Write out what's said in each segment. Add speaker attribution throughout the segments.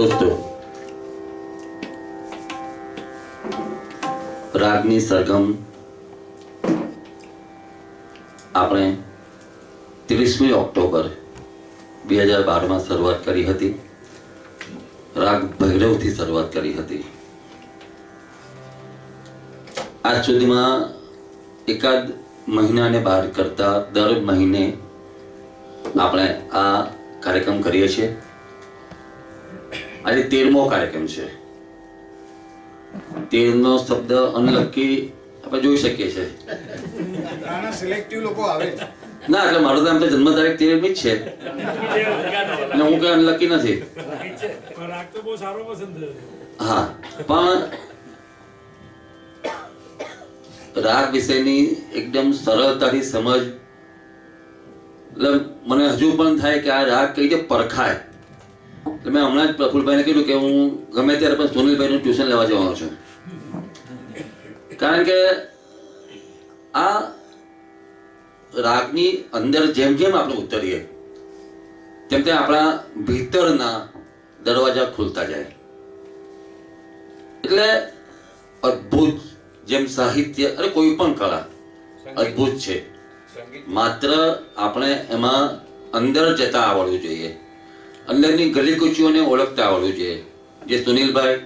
Speaker 1: दोस्तों, रागनी सरगम આપણે 30મી ઓક્ટોબર 2012 માં શરૂઆત કરી હતી. રાગ ભૈરવથી શરૂઆત કરી હતી. આજ સુધીમાં એકાદ મહિનાને બહાર કરતા દર મહિને આપણે આ કાર્યક્રમ કરીએ છીએ. આજે 13મો કાર્યક્રમ છે. 13નો શબ્દ અનલકી આપણે જોઈ શકીએ છીએ.
Speaker 2: આના સિલેક્ટિવ લોકો આવે
Speaker 1: ના, એટલે મારું તો આમ તો જન્મ તારીખ 13મી જ છે અને હું કઈ અનલકી નથી. હા, પણ રાગ વિષયની એકદમ સરળતાથી સમજ, એટલે મને હજુ પણ થાય કે આ રાગ કઈ રીતે પરખાય. એટલે મેં હમણાં જ પ્રફુલભાઈને કીધું કે હું ગમે ત્યારે પણ સુનિલભાઈનું ટ્યુશન લેવા જવાનો છું, કારણ કે આ રાગની અંદર જેમ જેમ આપણે ઉતરીએ તેમ તેમ આપણા ભીતરના દરવાજા ખુલતા જાય. એટલે અદ્ભુત, જેમ સાહિત્ય અને કોઈ પણ કળા અદ્ભુત છે, માત્ર આપણે એમાં અંદર જતા આવડવું જોઈએ, અંદરની ગલીકુચીઓને ઓળખતા આવડવું જોઈએ, જે સુનિલભાઈ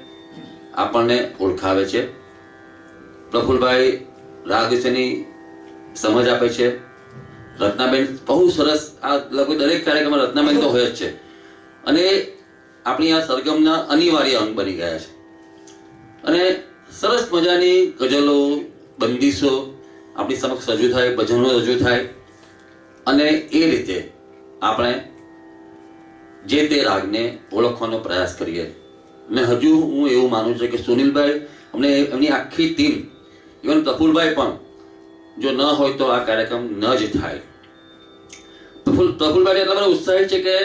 Speaker 1: આપણને ઓળખાવે છે. પ્રફુલભાઈ રાગ વિશેની સમજ આપે છે. રત્નાબેન બહુ સરસ, આ લગભગ દરેક કાર્યક્રમમાં રત્નાબેન તો હોય જ છે અને આપણી આ સરગમના અનિવાર્ય અંગ બની ગયા છે. અને સરસ મજાની ગઝલો, બંદીશો આપણી સમક્ષ રજૂ થાય, ભજનો રજૂ થાય અને એ રીતે આપણે જે તે રાગને ઓળખવાનો પ્રયાસ કરીએ. અને હજુ હું એવું માનું છું કે સુનિલભાઈ અમને એમની આખી ટીમ, ઇવન પ્રફુલભાઈ પણ જો ન હોય તો આ કાર્યક્રમ ન જ થાય. પ્રફુલભાઈ એટલા બધા ઉત્સાહિત છે કે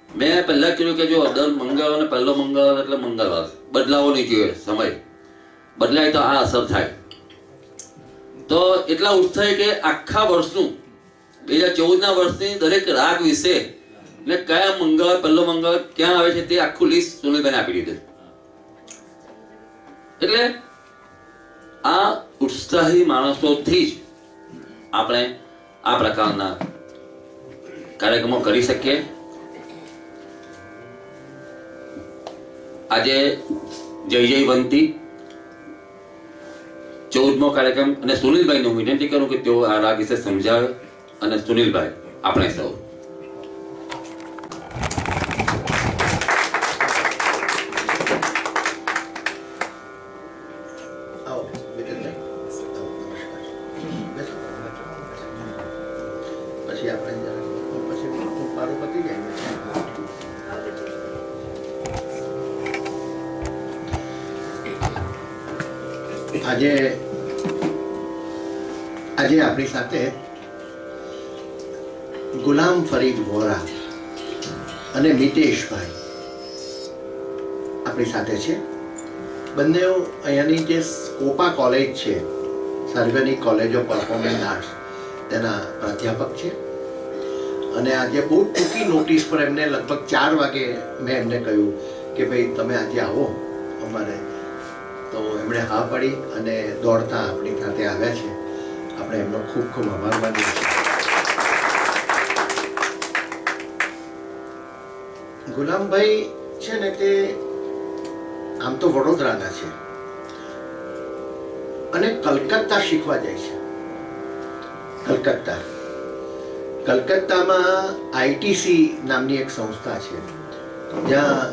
Speaker 1: મેં પહેલા કીધું કે જો દર મંગળવાર અને પહેલો મંગળવાર એટલે મંગળવાર બદલાવો નહીં જોઈએ. સમય બદલાય તો આ અસર થાય. તો એટલા ઉત્સાહી કે આખા વર્ષનું 2014ના વર્ષની દરેક રાગ વિશે ને કયા મંગળવાર, પહેલો મંગળવાર ક્યાં આવે છે તે આખું લિસ્ટ સુનિલભાઈને આપી દીધું. એટલે આ ઉત્સાહી માણસોથી જ આપણે આ પ્રકારના કાર્યક્રમો કરી શકીએ. આજે જય જય વંતી 14મો કાર્યક્રમ, અને સુનિલભાઈને હું વિનંતી કરું કે તેઓ આ રાગ વિશે સમજાવે. અને સુનિલભાઈ, આપણે સૌ
Speaker 2: આજે આપણી સાથે ગુલામ ફરીદ વોરા અને મિતેશભાઈ આપણી સાથે છે. બંને અહીંયાની જે સ્કોપા કોલેજ છે, સાર્વજનિક કોલેજ ઓફ પરફોર્મિંગ આર્ટ્સ, તેના પ્રાધ્યાપક છે. અને આજે બહુ ટૂંકી નોટિસ પર એમને લગભગ 4 વાગે મેં એમને કહ્યું કે ભાઈ તમે આજે આવો અમારે, તો એમણે હા પાડી અને દોડતા આપણી સાથે આવ્યા છે. આપણે એમનો ખૂબ ખૂબ આભાર માનીએ છીએ. ગુલામભાઈ છે ને તે આમ તો વડોદરાના છે અને કલકત્તા શીખવા જાય છે. કલકત્તામાં આઈટીસી નામની એક સંસ્થા છે જ્યાં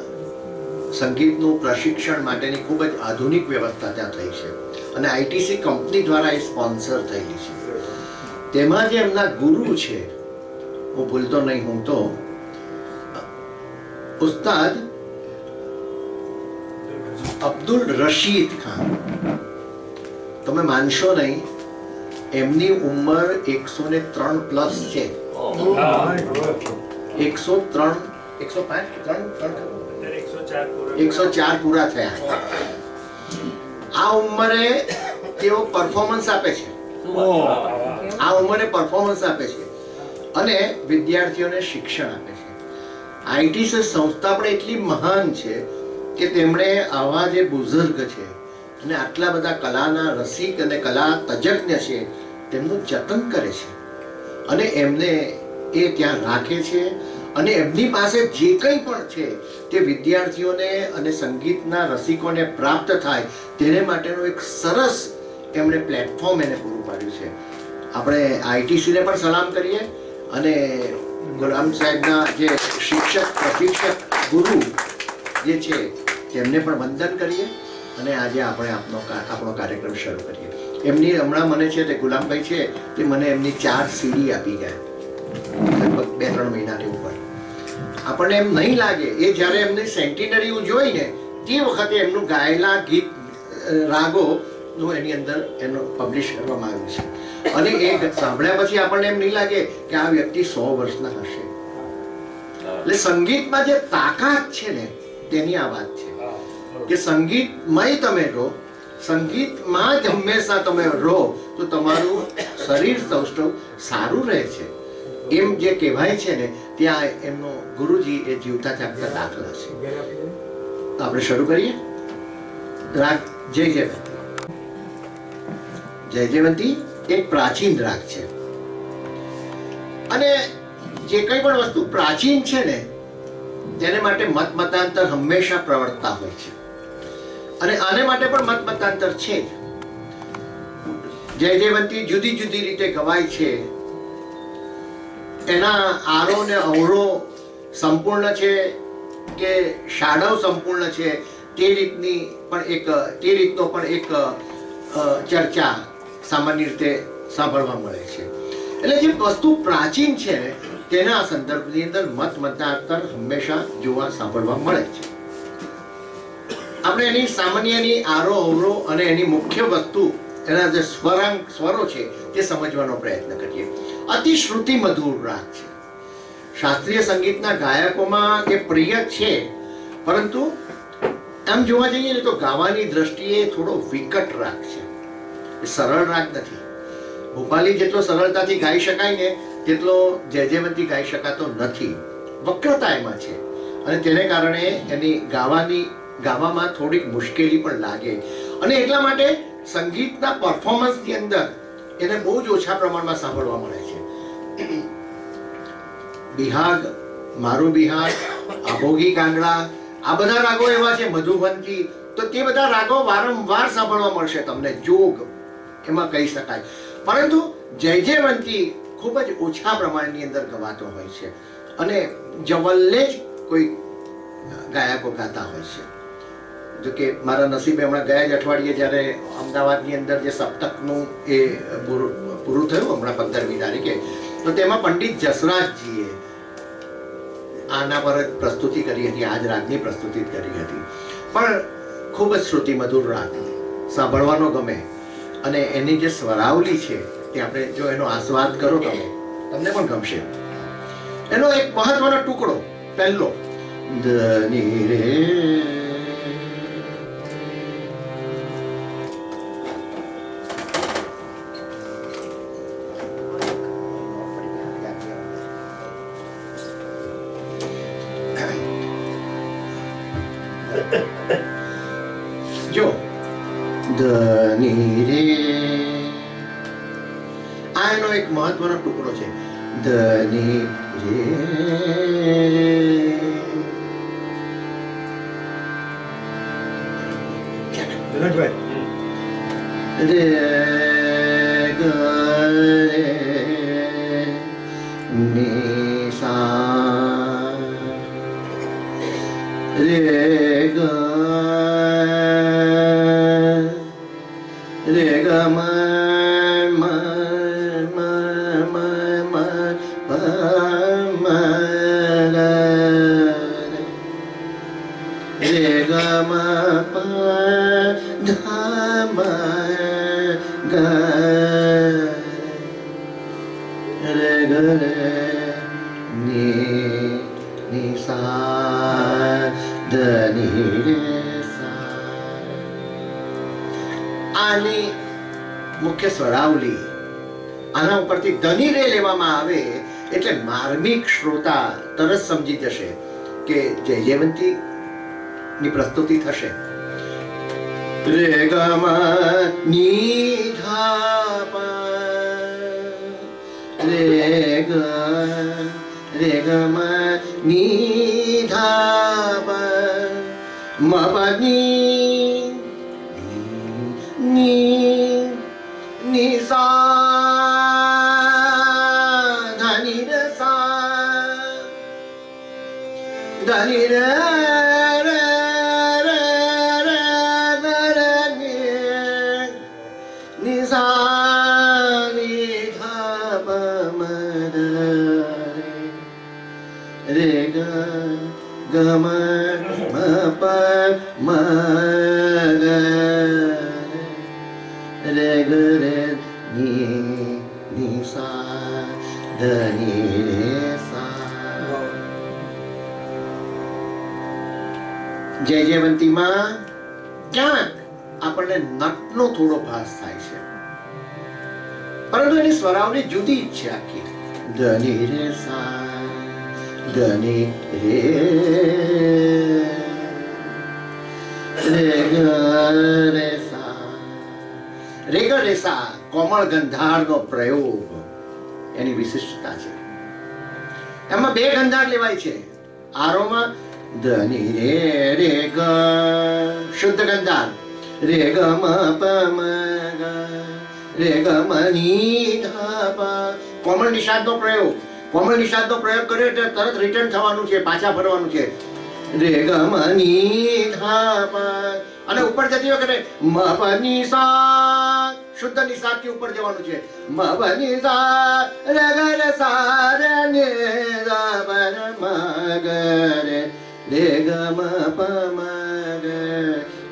Speaker 2: સંગીતનું પ્રશિક્ષણ માટેની ખૂબ જ આધુનિક વ્યવસ્થા ત્યાં થઈ છે અને આઈટીસી કંપની દ્વારા એ સ્પોન્સર થયેલી છે. તેમાં જે એમના ગુરુ છે, હું ભૂલતો નહીં હું તો ઉસ્તાદ અબ્દુલ રશીદ ખાન. તમે માનશો નહીં, એમની ઉંમર 103 પ્લસ છે. 104 પૂરા થયા. આ ઉંમરે તેઓ પરફોર્મન્સ આપે છે. અને વિદ્યાર્થીઓને શિક્ષણ આપે છે. આઈટીસી સંસ્થા પણ એટલી મહાન છે કે તેમણે આવા જે બુઝુર્ગ છે અને આટલા બધા કલાના રસિક અને કલા તજજ્ઞ છે તેમનું જતન કરે છે અને એમને એ ત્યાં રાખે છે અને એમની પાસે જે કંઈ પણ છે તે વિદ્યાર્થીઓને અને સંગીતના રસિકોને પ્રાપ્ત થાય તેને માટેનું એક સરસ એમણે પ્લેટફોર્મ એને પૂરું પાડ્યું છે. આપણે આઈટીસીને પણ સલામ કરીએ અને ગુલામ સાહેબના જે શિક્ષક પ્રશિક્ષક ગુરુ જે છે તેમને પણ વંદન કરીએ અને આજે આપણે આપણો કાર્યક્રમ શરૂ કરીએ. એમની હમણાં મને છે તે ગુલામભાઈ છે તે મને એમની 4 CD આપી ગયા લગભગ 2-3 મહિનાની ઉપર. આપણને એમ નહીં લાગે એ જ્યારે એમની સેન્ટિનરી ઉજવાય ને તે વખતે એમનું ગાયેલા ગીત રાગોનું એની અંદર એનું પબ્લિશ કરવામાં આવ્યું છે અને એ સાંભળ્યા પછી આપણને એમ નહીં લાગે કે આ વ્યક્તિ 100 વર્ષના હશે. એટલે સંગીતમાં જે તાકાત છે ને તેની આ વાત છે કે સંગીતમાં તમે રહો, સંગીતમાં જ હંમેશા તમે રહો તો તમારું શરીર સૌષ્ઠવ સારું રહે છે. એમ જે કહેવાય છે ને ત્યાં એમનો ગુરુજી એ જીવતા જાગતા દાખલા છે. આપણે શરૂ કરીએ. રાગ જય જયવંતી એક પ્રાચીન રાગ છે અને જે કંઈ પણ વસ્તુ પ્રાચીન છે ને તેને માટે મત મતાંતર હંમેશા પ્રવર્તતા હોય છે અને આને માટે પણ મત મતાંતર છે. જયવંતી જુદી જુદી રીતે ગવાય છે. એના આરો ને અવરો સંપૂર્ણ છે કે શાડવ સંપૂર્ણ છે તે રીતનો પણ એક ચર્ચા સામાન્ય રીતે સાંભળવા મળે છે. એટલે જે વસ્તુ પ્રાચીન છે ને તેના સંદર્ભની અંદર મત મતાંતર હંમેશા જોવા સાંભળવા મળે છે. આપણે એની સામાન્યની આરો અવરો અને એની મુખ્ય વસ્તુ એના જે સ્વરો છે તે સમજવાનો પ્રયત્ન કરીએ. અતિ શ્રુતિ મધુર રાગ છે. શાસ્ત્રીય સંગીતના ગાયકોમાં એ પ્રિય છે પરંતુ આમ જોવા જઈએ ને તો ગાવાની દ્રષ્ટિએ થોડો વિકટ રાગ છે. એ સરળ રાગ નથી. ભોપાલી જેટલો સરળતાથી ગાઈ શકાય ને તેટલો જયવંતી ગાઈ શકાતો નથી. વક્રતા એમાં છે અને તેને કારણે એની ગાવામાં થોડીક મુશ્કેલી પણ લાગે અને એટલા માટે સંગીતના પરફોર્મન્સની અંદર એને બહુ જ ઓછા પ્રમાણમાં સાંભળવા મળે છે. બિહાગ, મારું બિહાગ, આભોગી કાંગડા આ બધા રાગો એવા છે, મધુવંતી, તો તે બધા રાગો વારંવાર સાંભળવા મળશે તમને. જોગ એમાં કહી શકાય પરંતુ જયવંતી ખૂબ જ ઓછા પ્રમાણની અંદર ગવાતો હોય છે અને જવલ્લે જ કોઈ ગાયકો ગાતા હોય છે. જો કે મારા નસીબે હમણાં ગયા જ અઠવાડિયે જ્યારે અમદાવાદની અંદર જે સપ્તકનું એ પૂરું થયું હમણાં 15મી તારીખે, તો તેમાં પંડિત જસરાજજીએ આના પર જ પ્રસ્તુતિ કરી હતી, આ જ રાગની પ્રસ્તુતિ કરી હતી. પણ ખૂબ જ શ્રુતિ મધુર રાગ, સાંભળવાનો ગમે અને એની જે સ્વરાવલી છે તે આપણે જો એનો આસ્વાદ કરો તમને પણ ગમશે. એનો એક મહત્વનો ટુકડો પહેલો ધની રે જો ધની રે આ એનો એક મહત્વનો ટુકડો છે. ધની રે રે ગ રે ની સા રે ગ રે ગ મ મ મ મ મ પ મ રે ગ મ પ ધ મ ગ રે ગ રે ની સા ધની રે સા. આની મુખ્ય સ્વરાવલી, આના ઉપરથી ધની રે લેવામાં આવે એટલે માર્મિક શ્રોતા તરત સમજી જશે કે જયવંતી ની પ્રસ્તુતિ થશે. રે ગ મ ની ધા પ રે ગ મ ની ધા પ મ પ ની સા ધા ની રે સા ધા ની રે गम म प म ग रे ग रे नि सा ध नि रे સા. જય જયવંતીમાં ક્યાંક આપણને નટનો થોડો ભાસ થાય છે, પરંતુ એની સ્વરાવલી જુદી જ છે આખી. ધ નિ રે સા ધની રે રે સા. રેગ રેસા કોમળ ગંધારનો પ્રયોગ એની વિશિષ્ટતા છે. એમાં બે ગંધાર લેવાય છે. આરોમાં ધની રે રે ગ શુદ્ધ ગંધાર, રે ગ મ પ મ ગ રે ગ મ ની ધા પ કોમળ નિષાદનો પ્રયોગ. કોમળ નિષાદનો પ્રયોગ કર્યો એટલે તરત રિટર્ન થવાનું છે, પાછા ફરવાનું છે. રે ગ મ ની ધા પ અને ઉપર જતી વખતે મ પ ની સા શુદ્ધ નિષાદ થી ઉપર જવાનું છે. મ પ ની સા રે ગ રે સા રે ને ધા પ મ ગ રે રે ગ મ પ મ ગ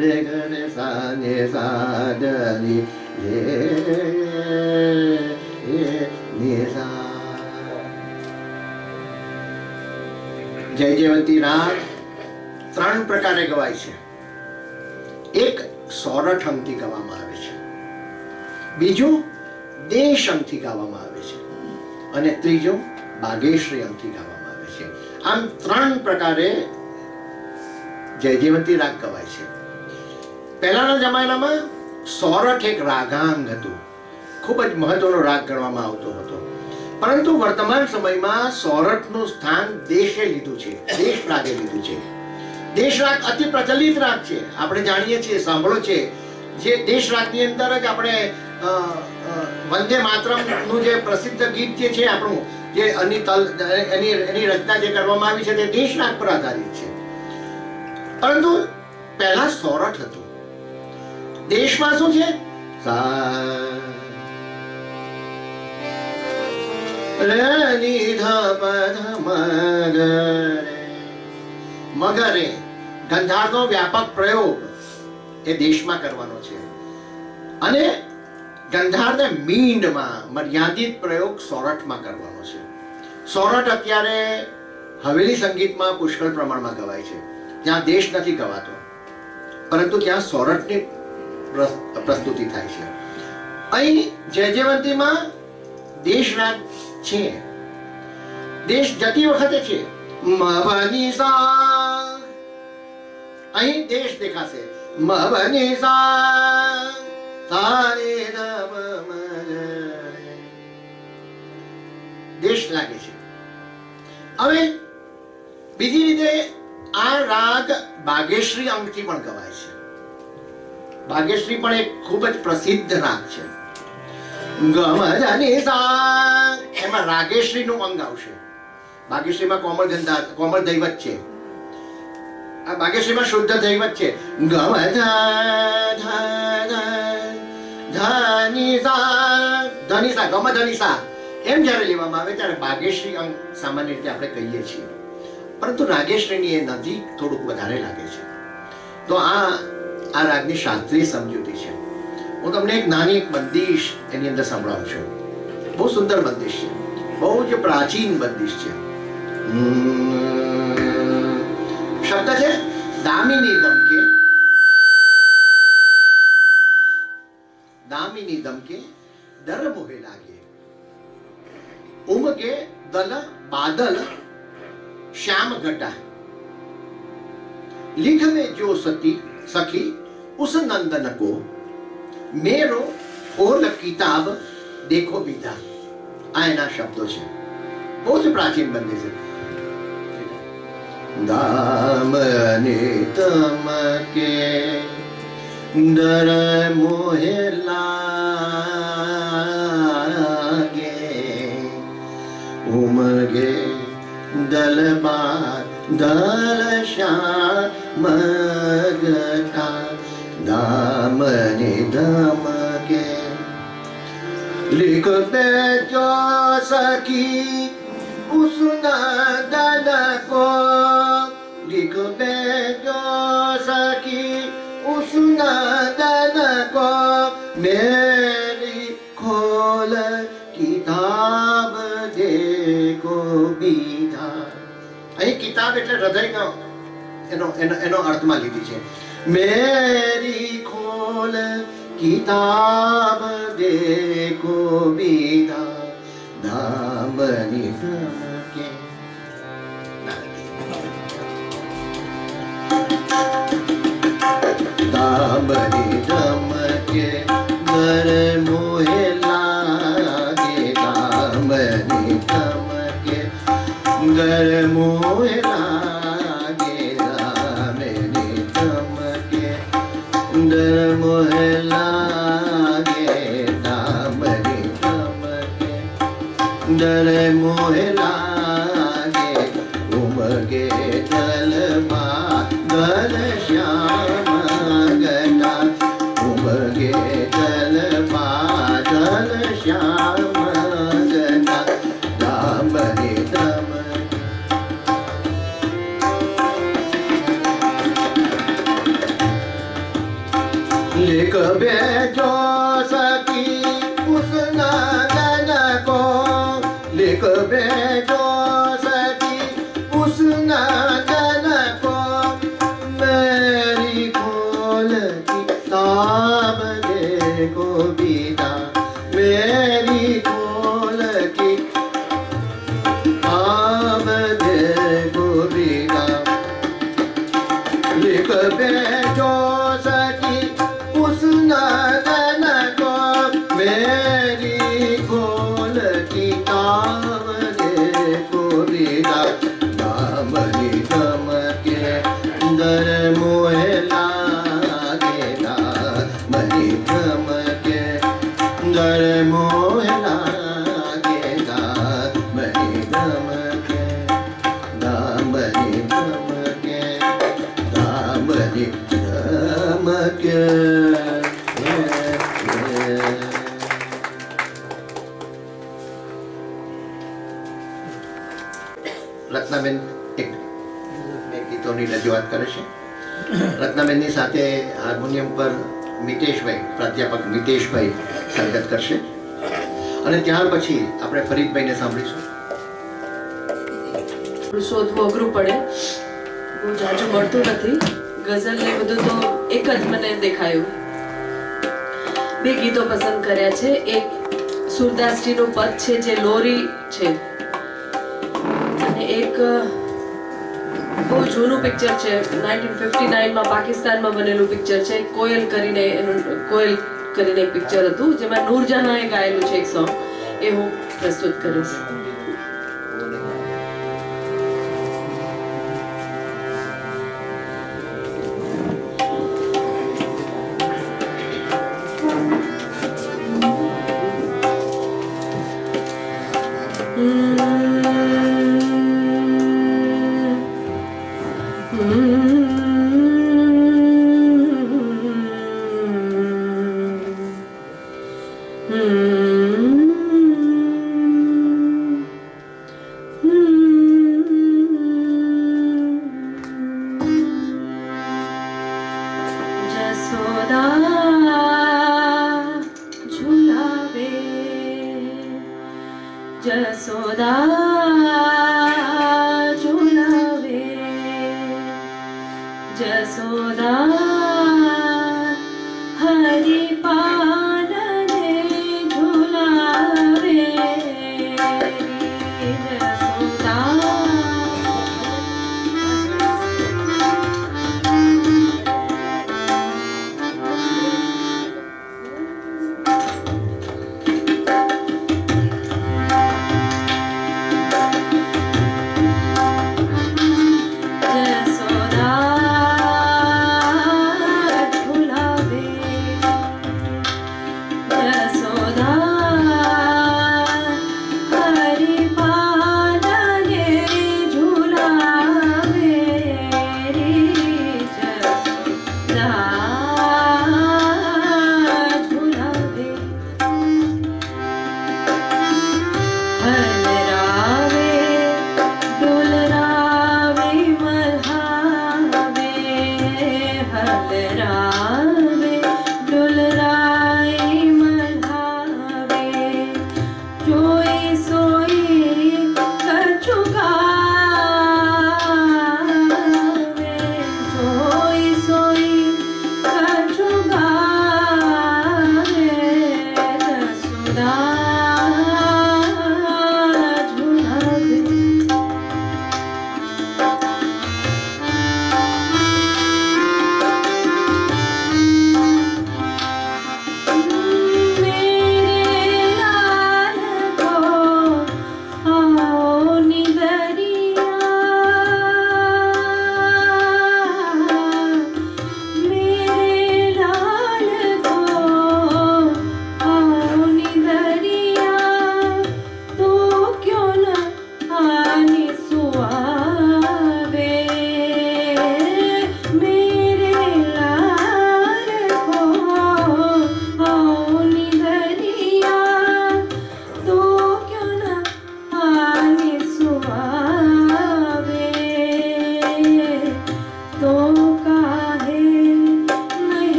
Speaker 2: રે ગ રે સા ને સા ધ ની રે ને સા. જય જયવંતી રાગ ત્રણ પ્રકારે ગવાય છે. એક સોરઠ અંગથી ગાવામાં આવે છે, બીજું દેશ અંગથી ગાવામાં આવે છે અને ત્રીજું બાગેશ્રી અંગથી ગાવામાં આવે છે. આમ ત્રણ પ્રકારે જય જયવંતી રાગ ગવાય છે. પહેલાના જમાનામાં સોરઠ એક રાગાંગ હતું, ખૂબ જ મહત્વનો રાગ ગણવામાં આવતો હતો. પરંતુ વર્તમાન સમયમાં સોરઠનું સ્થાન દેશે લીધું છે, દેશ રાગે લીધું છે. દેશ રાગ અતિ પ્રચલિત રાગ છે, આપણે જાણીએ છીએ, સાંભળો છે. જે દેશ રાગની અંદર જ આપણે વંદે માતરમ નું જે પ્રસિદ્ધ ગીત જે છે આપણું, જે એની રચના જે કરવામાં આવી છે તે દેશ રાગ પર આધારિત છે. પરંતુ પહેલા સોરઠ હતું. દેશમાં શું છે? સા મગરે ગંધારનો વ્યાપક પ્રયોગ એ દેશમાં કરવાનો છે અને ગંધારને મીંડમાં મર્યાદિત પ્રયોગ સોરઠમાં કરવાનો છે. સોરઠ અત્યારે હવેલી સંગીતમાં પુષ્કળ પ્રમાણમાં ગવાય છે, ત્યાં દેશ નથી ગવાતો, પરંતુ ત્યાં સોરઠની પ્રસ્તુતિ થાય છે. અહીં જય જયવંતીમાં દેશ રાગ છે. દેશ જતી વખતે છે મ પ ની સા, અહીં દેશ દેખાશે મ પ ની સા સા રે ધ પ મ ગ દેશ લાગે છે. હવે બીજી રીતે આ રાગ બાગેશ્રી અંગથી પણ ગવાય છે. બાગેશ્રી પણ એક ખૂબ જ પ્રસિદ્ધ રાગ છે. એમાં રાગેશ્રી નું અંગ આવશે. બાગેશ્રીમાં કોમળ ગંધાર, કોમળ દૈવત છે. આ બાગેશ્રીમાં શુદ્ધ દૈવત છે. ગમ ધનિસા ગમ ધનિસા એમ જયારે લેવામાં આવે ત્યારે બાગેશ્રી અંગ સામાન્ય રીતે આપણે કહીએ છીએ, પરંતુ રાગેશ્રીની એ નજીક થોડુંક વધારે લાગે છે. તો આ રાગની શાસ્ત્રીય સમજૂતી છે. હું તમને એક નાની એક બંદિશ એની અંદર સંભળાવું છું. બહુ સુંદર બંદિશ છે, બહુ જ પ્રાચીન બંદિશ છે. શબ્દ છે દામિની દમકે, દામિની દમકે દર મોહે લાગે, ઉમગે દલ બાદલ શ્યામ ઘટા, लिख में जो सखी उस नंदन को, मेरो खोल किताब देखो बीता। आयना शब्दों से बहुत प्राचीन बंदे से। दामनी तमके डर मोहे लागे, उमगे दलबा दल श्याम गटा। दामनी दमके लिख बेचो सखी उस नंदन को, लिख बेचो सखी उस नंदन को, मेरी खोल किताब देखो बीधा। અહીં કિતાબ એટલે હૃદયનો એનો અર્થમાં લીધી છે। મેરી ખોલ किताब देखो बीधा, दामनी दमके। दामनी दमके डर मोहे लागे, दामनी दमके डर मोहे लागे, दामनी दमके डर मोहे लागे, दामनी दमके डर मोहे लागे, उमगे दलबा दल श्याम गटा। उमगे दलबा दल श्याम गटा, दामनी दमके। लिख बेचो सखी उस नंदन को, लिख बेचो सखी उस नंदन को, मेरी खोल किताब देखो बीता। मेरी खोल किताब देखो बीता। लिख बेचो सखी उस नंदन को, मेरी खोल किताब देखो बीता। दामनी दमके डर मोहे लागे, दामनी दमके डर मोहे लागे, दामनी दमके, दामनी दमके, दामनी दमके। રત્નાબેન એક ગીતોની રજૂઆત કરે છે। રત્નાબેનની સાથે હાર્મોનિયમ પર મિતેશભાઈ, પ્રાધ્યાપક મિતેશભાઈ સંગત કરશે અને ત્યાર પછી આપણે ફરીદભાઈને સાંભળીશું।
Speaker 3: શોધવું અઘરું પડે, બહુ જાજુ મળતું નથી। ગઝલ ને બધું તો એક જ મને દેખાયું। બે ગીતો પસંદ કર્યા છે। એક સુરદાસજીનું પદ છે જે લોરી છે, અને એક બહુ જૂનું પિક્ચર છે, 1959 માં પાકિસ્તાનમાં બનેલું પિક્ચર છે। કોયલ કરીને એક પિક્ચર હતું જેમાં નૂરજહાંએ ગાયેલું છે એક સોંગ, એ હું પ્રસ્તુત કરીશ।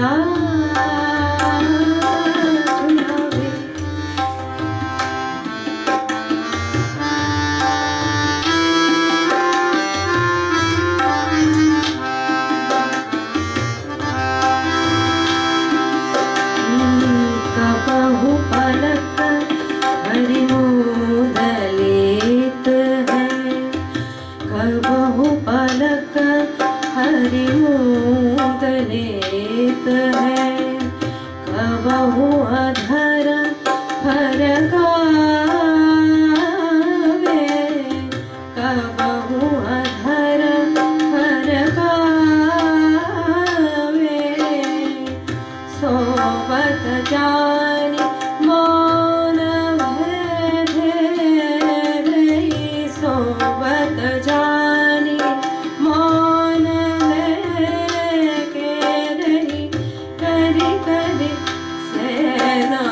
Speaker 3: झुलावे। कबहु पलक हरिमोद लेत है, कबहु पलक हरिमोद लेत है, कबहु अधर फरकावे, कबहु अधर फरकावे। सोबत जानी मौन भेदे रही, सोबत जानी मौन के रही, करी करी सेना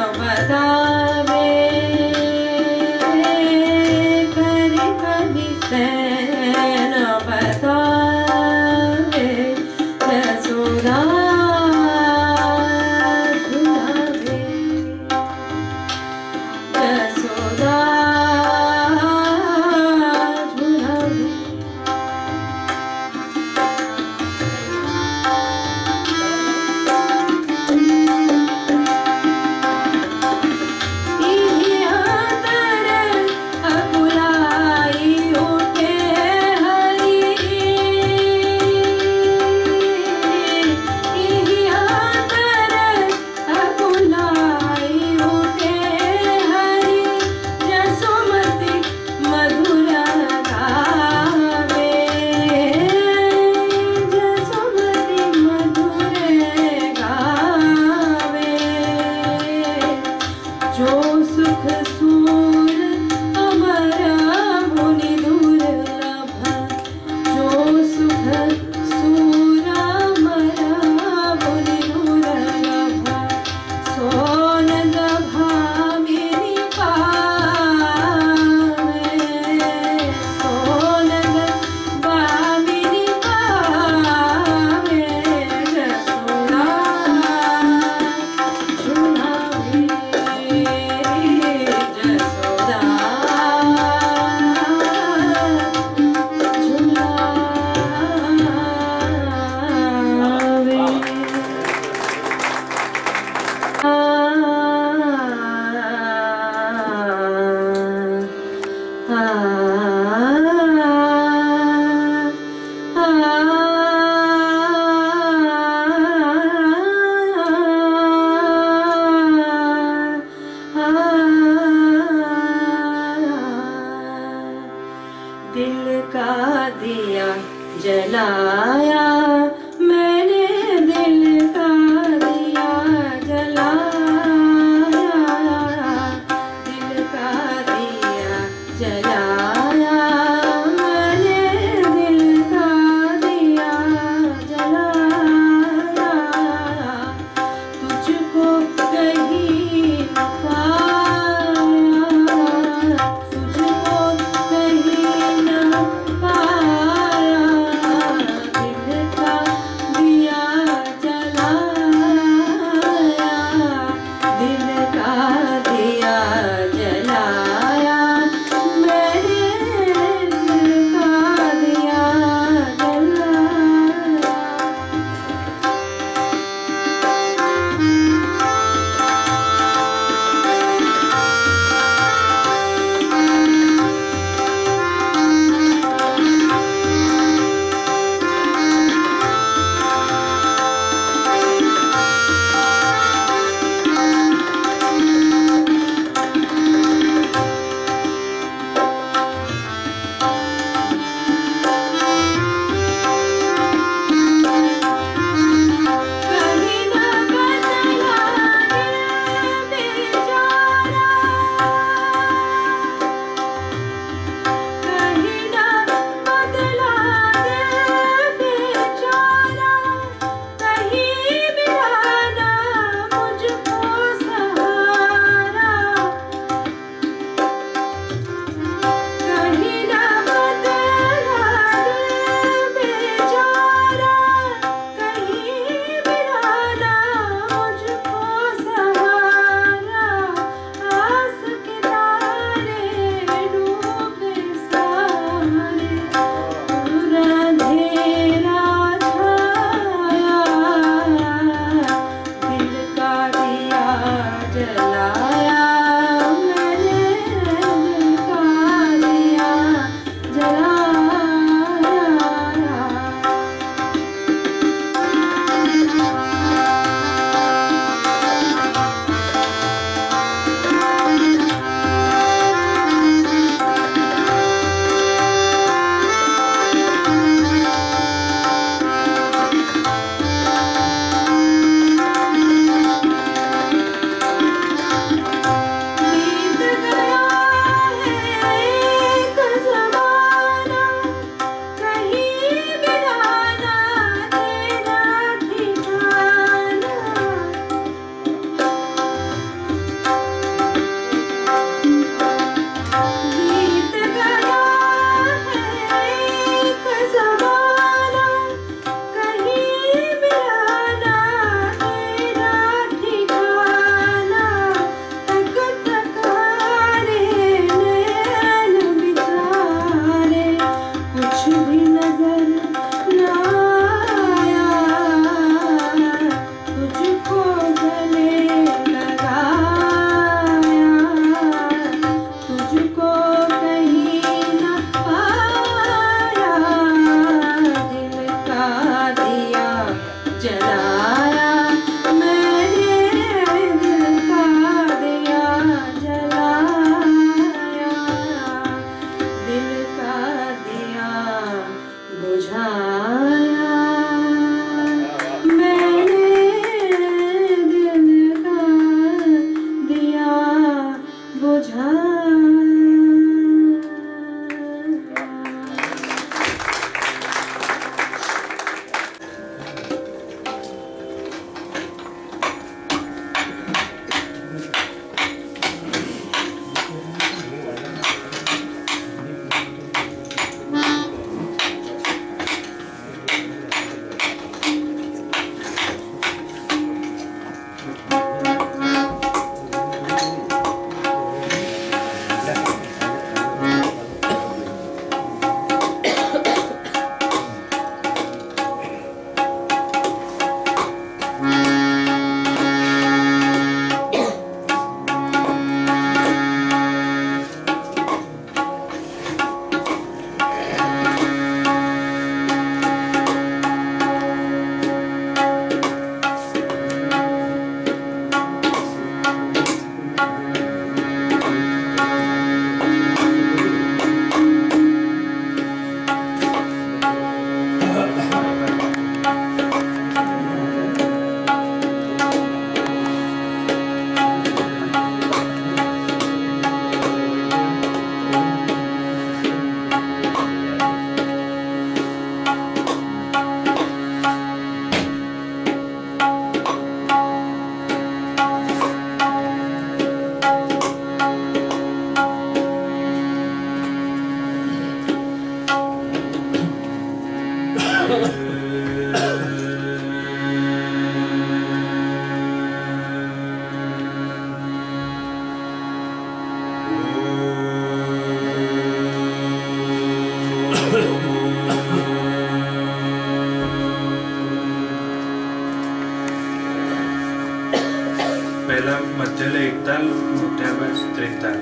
Speaker 4: पहिला मध्यले एक ताल, मोठ्या बास त्रिताल.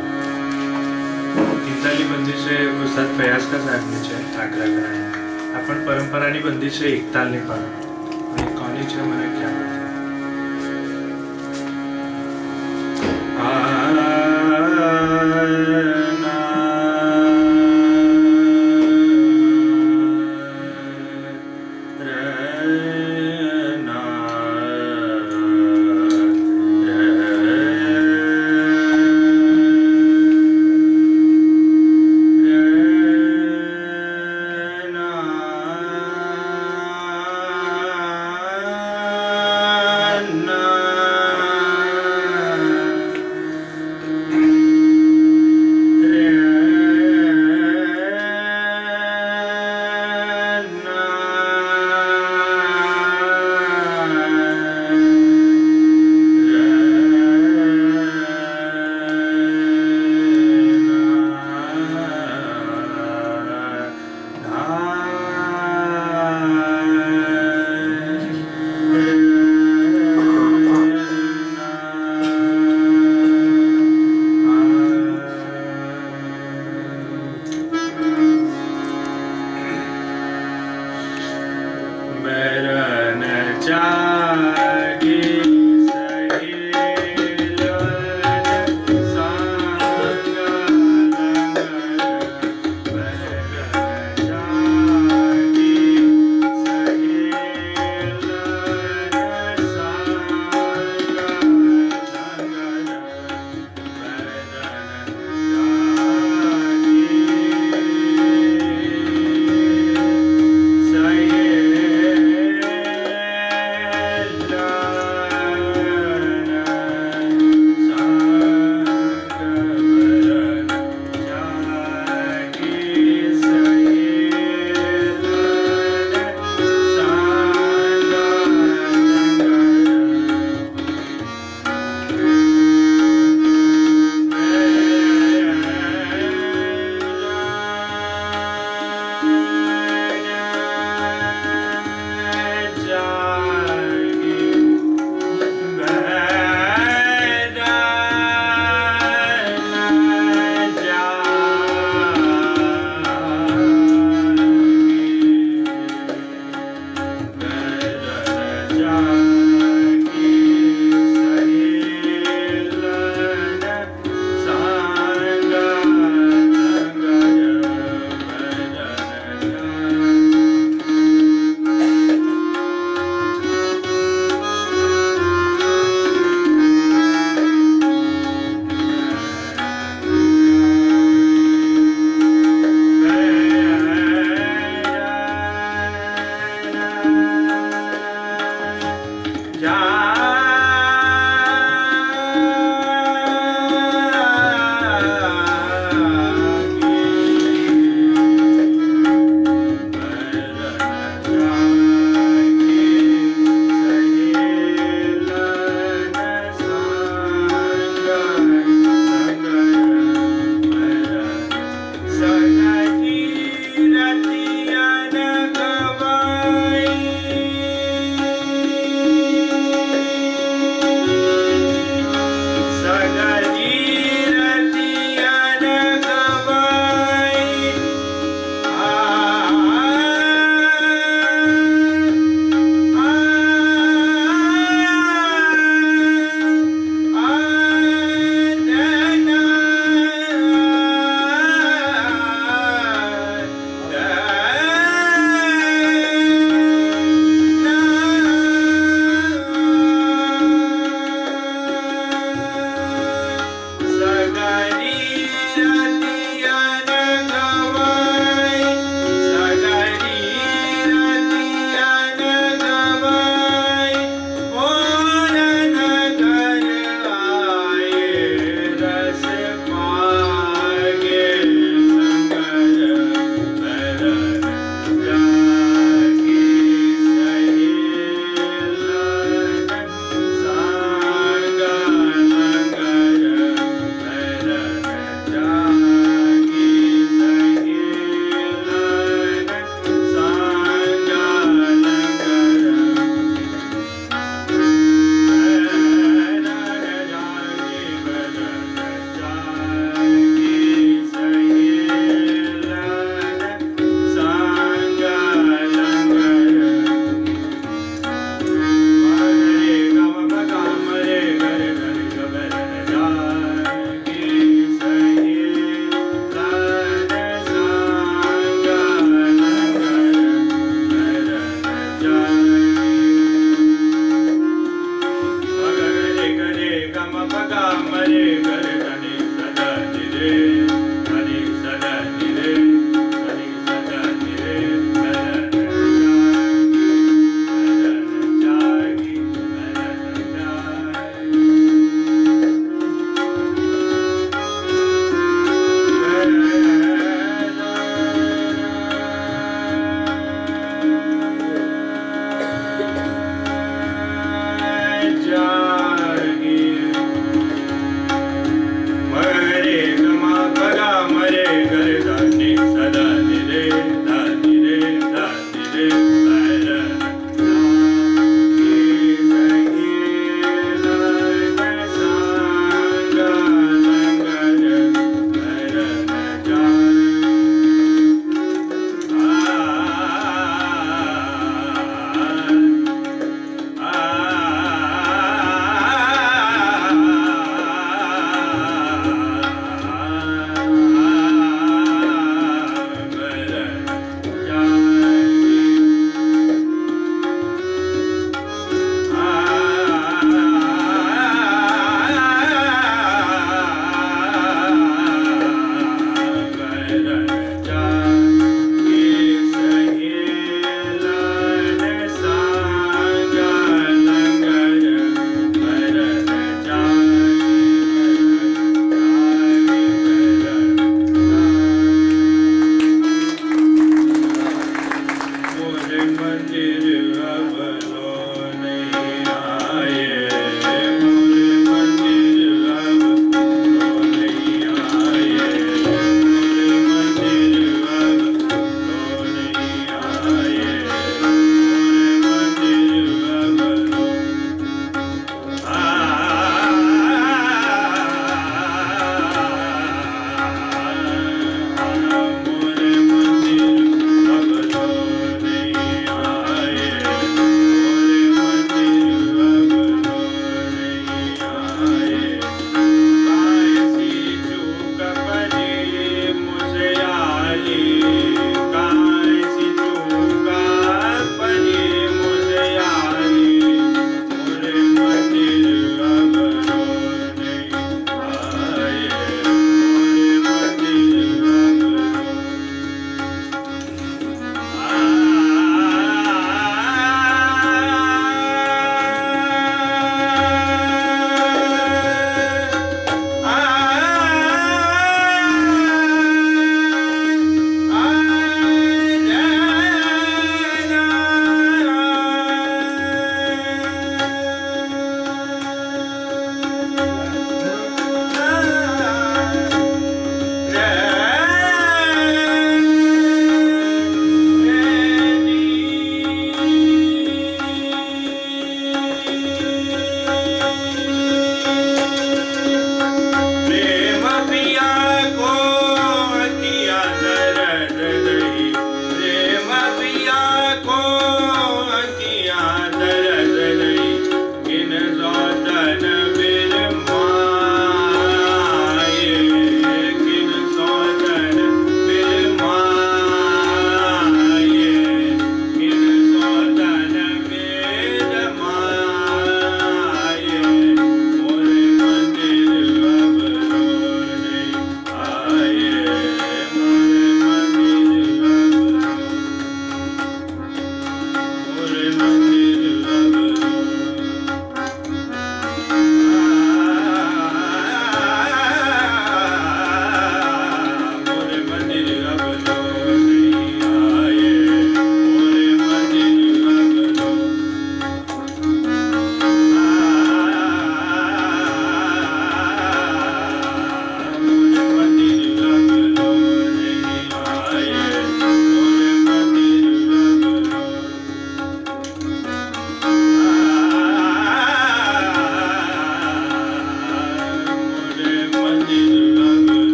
Speaker 4: तीताली बंदिशे उस्ताद फयाज का साहेब છે આગ્રા ઘરાણે. આપણ પરંપરાની બંદિશે એક તાલની પણ અને કોની છે મને ખ્યાલ નથી.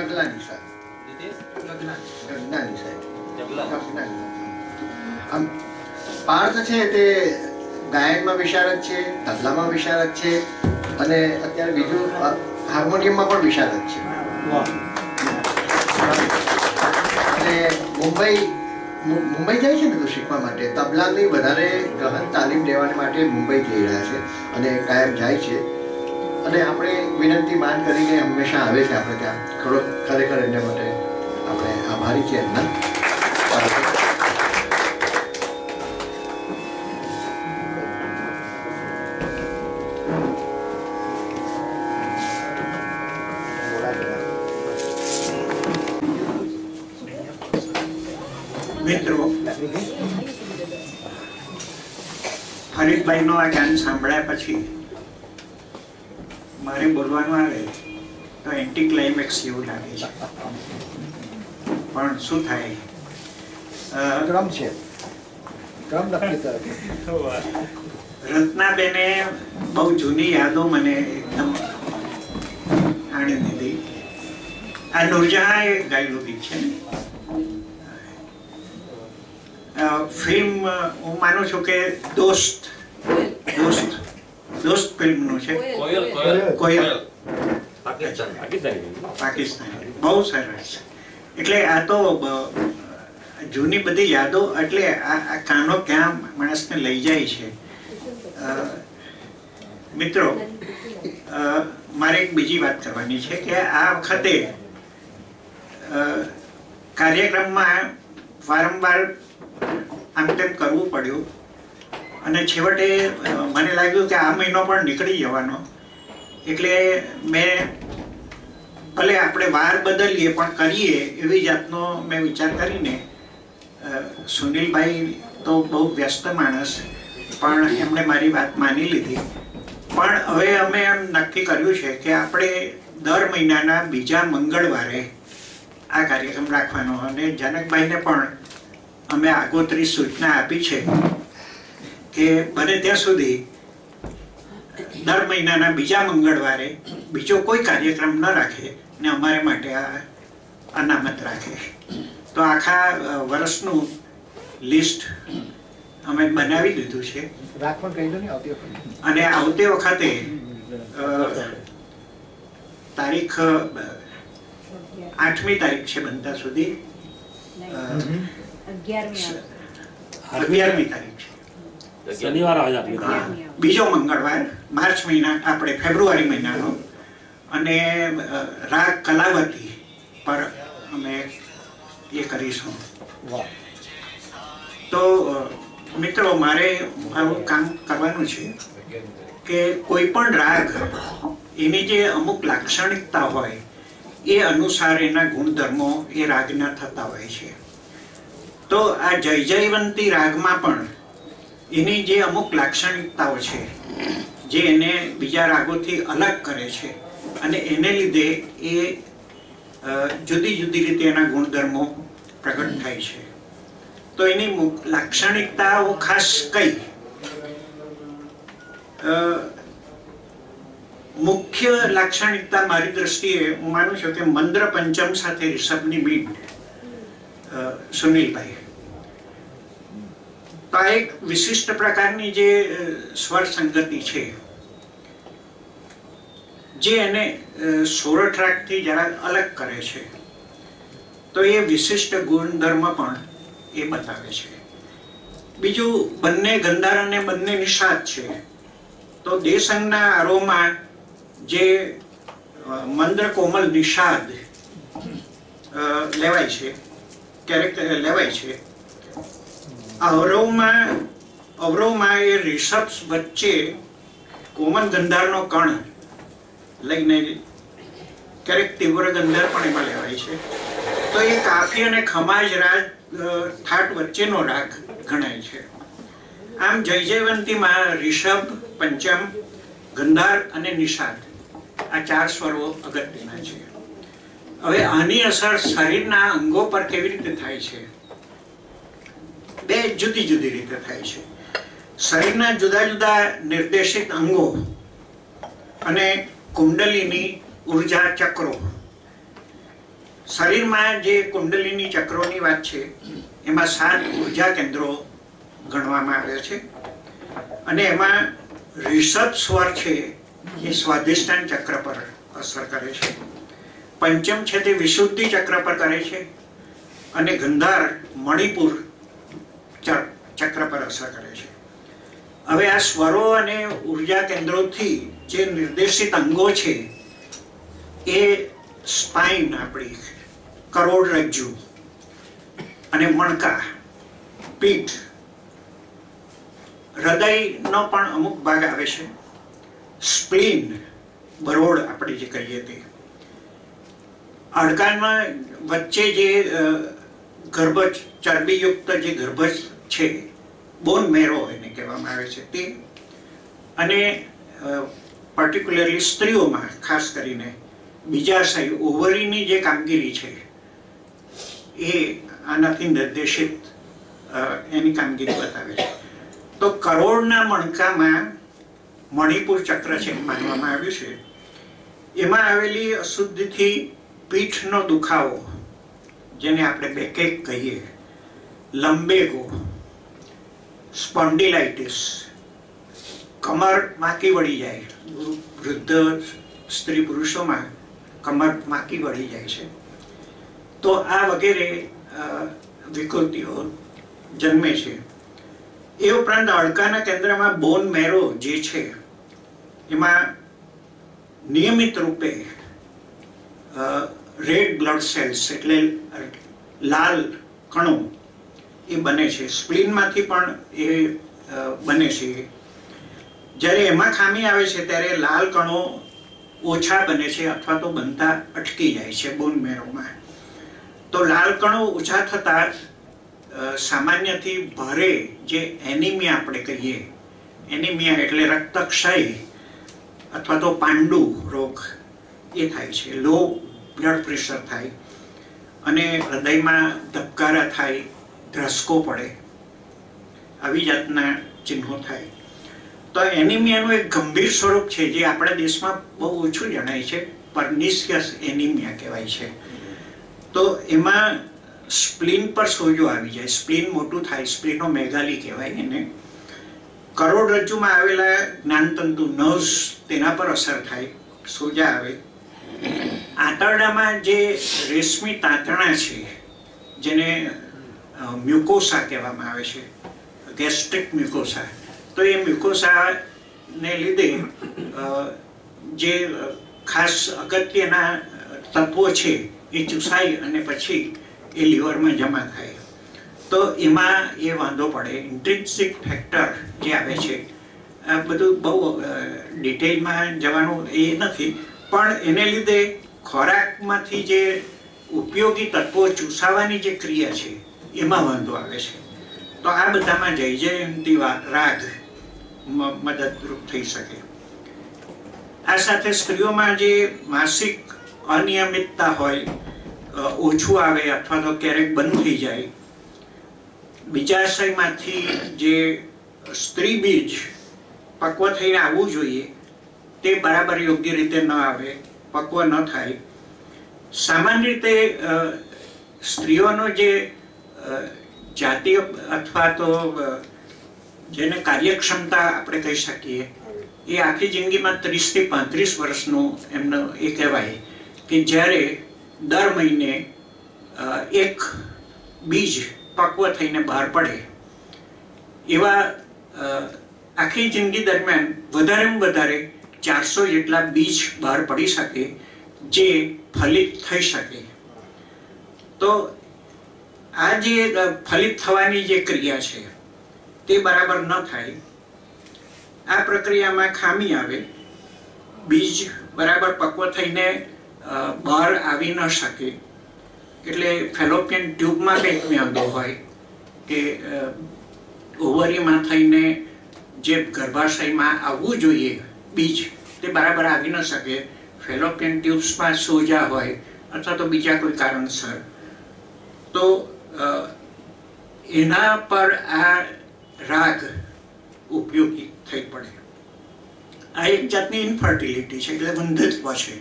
Speaker 2: ગગલાની સાહેબ, ગગનાની સાહેબ, ગગનાની. આમ પાર્થ છે તે ગાયનમાં વિશારદ છે, તબલામાં વિશારદ છે અને અત્યારે બીજું હાર્મોનિયમમાં પણ વિશારદ છે. અને મુંબઈ જાય છે ને તો શીખવા માટે તબલાની વધારે ગહન તાલીમ લેવા માટે મુંબઈ જઈ રહ્યા છે અને કાયમ જાય છે. અને આપણે વિનંતી માન કરીને હંમેશા આવે છે આપણે ત્યાં. ખરેખર એના માટે આપણે આભારી છીએ એમના.
Speaker 5: મિત્રો, ફરીદભાઈનો આ ગાન સાંભળ્યા પછી મારે બોલવાનું આવે તો એન્ટી ક્લાઇમેક્સ જેવું લાગે છે, પણ શું થાય,
Speaker 2: ક્રમ છે, ક્રમ નક્કી કરે.
Speaker 5: રત્નાબેને બહુ જૂની યાદો મને એકદમ આણી દીધી. આ નૂરજહાંએ ગાયેલું ગીત છે ને. ફિલ્મ હું માનું છું કે દોસ્ત ફિલ્મનું છે. કોયલ પાકિસ્તાની, બહુ સરસ. એટલે આ તો જૂની બધી યાદો, એટલે આ કાનો ક્યાં માણસને લઈ જાય છે. મિત્રો, મારે એક બીજી વાત કરવાની છે કે આ વખતે કાર્યક્રમમાં વારંવાર આમ તેમ કરવું પડ્યું અને છેવટે મને લાગ્યું કે આ મહિનો પણ નીકળી જવાનો. એટલે મેં ભલે આપણે વાર બદલીએ પણ કરીએ એવી જાતનો મેં વિચાર કરીને, સુનિલભાઈ તો બહુ વ્યસ્ત માણસ, પણ એમણે મારી વાત માની લીધી. પણ હવે અમે એમ નક્કી કર્યું છે કે આપણે દર મહિનાના બીજા મંગળવારે આ કાર્યક્રમ રાખવાનો. અને જનકભાઈને પણ અમે આગોતરી સૂચના આપી છે કે બને ત્યાં સુધી દર મહિનાના બીજા મંગળવારે બીજો કોઈ કાર્યક્રમ ન રાખે ને અમારે માટે આ અનામત રાખે. તો આખા વર્ષનું લિસ્ટ અમે બનાવી દીધું છે. અને આવતી વખતે તારીખ 8મી તારીખ છે બનતા સુધી, 11મી તારીખ છે,
Speaker 6: શનિવાર
Speaker 5: બીજો મંગળવાર માર્ચ મહિના, આપણે ફેબ્રુઆરી મહિનાનો. અને રાગ કલાવતી પર અમે એ કરીશું. તો મિત્રો, મારે આવું કામ કરવાનું છે કે કોઈ પણ રાગ એની જે અમુક લાક્ષણિકતા હોય એ અનુસાર એના ગુણધર્મો એ રાગના થતા હોય છે. તો આ જયજયવંતી રાગમાં પણ એની જે અમુક લાક્ષણિકતાઓ છે જે એને બીજા રાગોથી અલગ કરે છે અને એને લીધે એ જુદી જુદી રીતે એના ગુણધર્મો પ્રગટ થાય છે. તો એની લાક્ષણિકતાઓ ખાસ કઈ? મુખ્ય લાક્ષણિકતા મારી દ્રષ્ટિએ હું માનું છું કે મંદ્ર પંચમ સાથે રિષભની મીટ. સુનિલભાઈ, તો આ એક વિશિષ્ટ પ્રકારની જે સ્વર સંગતિ છે જે એને સોરઠ રાગથી જરા અલગ કરે છે. તો એ વિશિષ્ટ ગુણધર્મ પણ એ બતાવે છે. બીજું, બંને ગંધાર અને બંને નિષાદ છે. તો દેસંગના આરોહમાં જે મંદ્ર કોમલ નિષાદ લેવાય છે, ક્યારેક લેવાય છે, અવરોહમાં એ રિષભ વચ્ચે કોમન ગંધારનો કણ લઈને ક્યારેક તીવ્ર ગંધાર પણ એમાં લેવાય છે. તો એ કાફી અને ખમાજ રાગ ઠાટ વચ્ચેનો રાગ ગણાય છે. આમ જયજયવંતીમાં રિષભ, પંચમ, ગંધાર અને નિષાદ આ 4 સ્વરો અગત્યના છે. હવે આની અસર શરીરના અંગો પર કેવી રીતે થાય છે? બે જુદી જુદી રીતે થાય છે. શરીરના જુદા જુદા નિર્દેશિત અંગો અને કુંડલીની ઉર્જા ચક્રો. શરીરમાં જે કુંડલીની ચક્રોની વાત છે એમાં 7 ઉર્જા કેન્દ્રો ગણવામાં આવે છે અને એમાં રિષભ સ્વર છે એ સ્વાધિષ્ઠાન ચક્ર પર અસર કરે છે. પંચમ છે તે વિશુદ્ધિ ચક્ર પર કરે છે અને ગંધાર મણિપુર ચક્ર પર અસર કરે છે. હવે આ સ્વરો અને ઉર્જા કેન્દ્રોથી જે નિર્દેશિત અંગો છે એ સ્પાઇન, આપણી કરોડરજ્જુ અને મણકા, પીઠ, હૃદયનો પણ અમુક ભાગ આવે છે, સ્પ્લીન, બરોડ આપણે જે કહીએ તે, હાડકાના વચ્ચે જે ગર્ભજ, ચરબીયુક્ત જે ગર્ભજ છે, બોન મેરો એને કહેવામાં આવે છે તે, અને પર્ટિક્યુલરલી સ્ત્રીઓમાં ખાસ કરીને બીજાશય, ઓવરીની જે કામગીરી છે એ આનાથી નિર્દેશિત એની કામગીરી બતાવે છે. તો કરોડના મણકામાં મણિપુર ચક્ર છે માનવામાં આવ્યું છે. એમાં આવેલી અશુદ્ધિથી પીઠનો દુખાવો, જેને આપણે બેકેક કહીએ, લંબેગો, સ્પોન્ડિલાઇટિસ, કમર માકી વળી જાય, વૃદ્ધ સ્ત્રી પુરુષોમાં કમર માકી વળી જાય છે, તો આ વગેરે વિકૃતિઓ જન્મે છે. એ ઉપરાંત હાડકાના કેન્દ્રમાં બોન મેરો જે છે એમાં નિયમિત રૂપે રેડ બ્લડ સેલ્સ એટલે લાલ કણો એ બને છે. સ્પ્લીનમાંથી પણ એ બને છે. જ્યારે એમાં ખામી આવે છે ત્યારે લાલ કણો ઓછા બને છે અથવા તો બનતા અટકી જાય છે બોન મેરોમાં. તો લાલ કણો ઓછા થતા સામાન્યથી ભારે જે એનિમિયા આપણે કહીએ, એનિમિયા એટલે રક્તક્ષય અથવા તો પાંડુ રોગ એ થાય છે. લો બ્લડ પ્રેશર થાય અને હૃદયમાં ધબકારા થાય, ધ્રસકો પડે, આવી જાતના ચિહ્નો થાય. તો એનિમિયાનું એક ગંભીર સ્વરૂપ છે જે આપણા દેશમાં બહુ ઓછું જણાય છે, પર્નિશિયસ એનિમિયા કહેવાય છે. તો એમાં સ્પ્લીન પર સોજો આવી જાય, સ્પ્લીન મોટું થાય, સ્પ્લીનોમેગાલી કહેવાય એને. કરોડરજ્જુમાં આવેલા જ્ઞાનતંતુ નર્વ્સ તેના પર અસર થાય, સોજા આવે. આંતરડામાં જે રેશમી તાંતણા છે જેને મ્યુકોસા કહેવામાં આવે છે, ગેસ્ટ્રિક મ્યુકોસા, તો એ મ્યુકોસાને લીધે જે ખાસ અગત્યના તત્વો છે એ ચૂસાઈ અને પછી એ લીવરમાં જમા થાય, તો એમાં એ વાંધો પડે. ઇન્ટ્રિન્સિક ફેક્ટર જે આવે છે, આ બધું બહુ ડિટેલમાં જવાનું એ નથી, પણ એને લીધે ખોરાકમાંથી જે ઉપયોગી તત્વો ચૂસાવાની જે ક્રિયા છે એમાં વાંધો આવે છે. તો આ બધામાં જય જયંતી રાગ મદદરૂપ થઈ શકે. આ સાથે સ્ત્રીઓમાં જે માસિક અનિયમિતતા હોય, ઓછું આવે અથવા તો ક્યારેક બંધ થઈ જાય, બીજાશયમાંથી જે સ્ત્રી બીજ પક્વ થઈને આવવું જોઈએ તે બરાબર યોગ્ય રીતે ન આવે, પક્વ ન થાય. સામાન્ય રીતે સ્ત્રીઓનો જે જાતીય અથવા તો જેને કાર્યક્ષમતા આપણે કહી શકીએ એ આખી જિંદગીમાં 30 થી 35 વર્ષનું એમનો એ કહેવાય કે જ્યારે દર મહિને એક બીજ પક્વ થઈને બહાર પડે. એવા આખી જિંદગી દરમિયાન વધારેમાં વધારે 400 જેટલા બીજ બહાર પડી શકે જે ફલિત થઈ શકે. તો આ જે ફલિત થવાની જે ક્રિયા છે તે બરાબર ન થાય, આ પ્રક્રિયામાં ખામી આવે, બીજ બરાબર પક્વ થઈને બહાર આવી ન શકે. એટલે ફેલોપિયન ટ્યુબમાં કંઈક વાંધો હોય કે ઓવરીમાં થઈને જે ગર્ભાશયમાં આવવું જોઈએ બીજ તે બરાબર આવી ન શકે, ફેલોપિયન ટ્યુબ્સમાં સોજા હોય અથવા તો બીજા કોઈ કારણસર, તો એના પર આ રાગ ઉપયોગી થઈ પડે. આ એક જાતની ઇન્ફર્ટિલિટી છે, એટલે વંધ્યત્વ છે.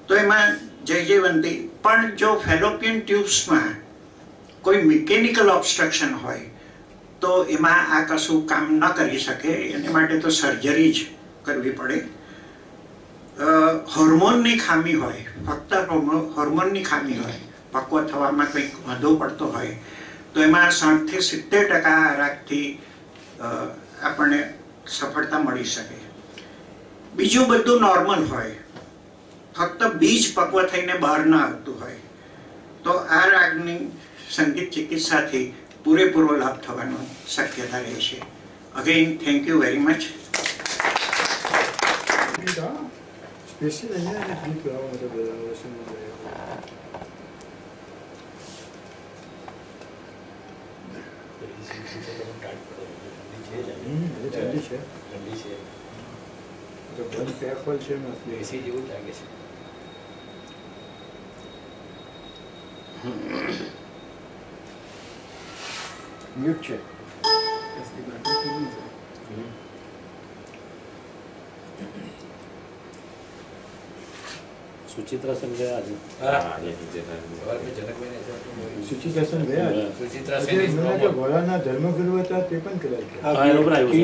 Speaker 5: તો એમાં જયજયવંતી. પણ જો ફેલોપિયન ટ્યુબ્સમાં કોઈ મિકેનિકલ ઓબ્સ્ટ્રક્શન હોય તો એમાં આ કશું કામ ન કરી શકે, એને માટે તો સર્જરી જ કરવી પડે. હોર્મોનની ખામી હોય, ફક્ત હોર્મોનની ખામી હોય, પક્વ થવામાં કંઈક વાંધો પડતો હોય તો એમાં 60 થી 70% આરાગથી આપણને સફળતા મળી શકે. બીજું બધું નોર્મલ હોય, ફક્ત બીજ પક્વ થઈને બહાર ન આવતું હોય તો આ રાગની સંગીત ચિકિત્સાથી પૂરેપૂરો લાભ થવાનો શક્યતા રહે છે. Again thank you very much.
Speaker 2: Mute છે.
Speaker 6: सुचित्रा सेन गया आज।
Speaker 7: सुचित्रा सेन गया। सुचित्रा सेन मैंने जो वोलाना धर्मगुरु था ते पण कराय છે.
Speaker 6: હા એનો પણ આવ્યો છે.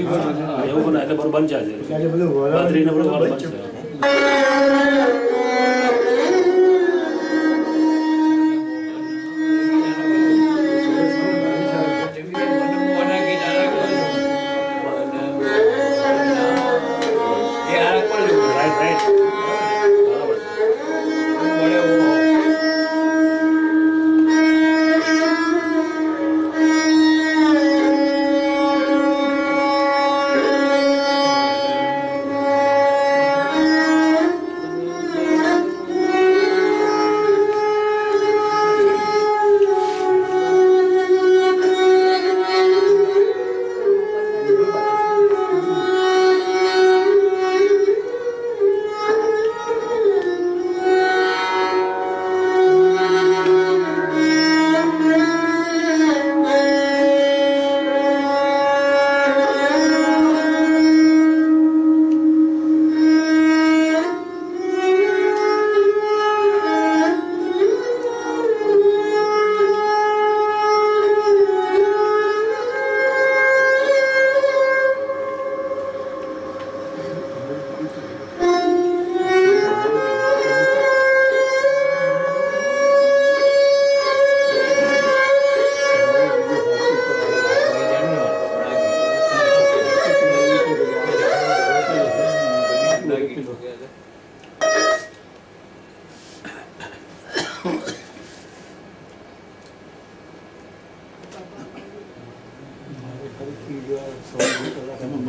Speaker 6: એવું પણ એટલે બરોબર બંધ છે આજે.
Speaker 7: એટલે બધું વોલાના
Speaker 6: બદ્રીને બધું બંધ છે.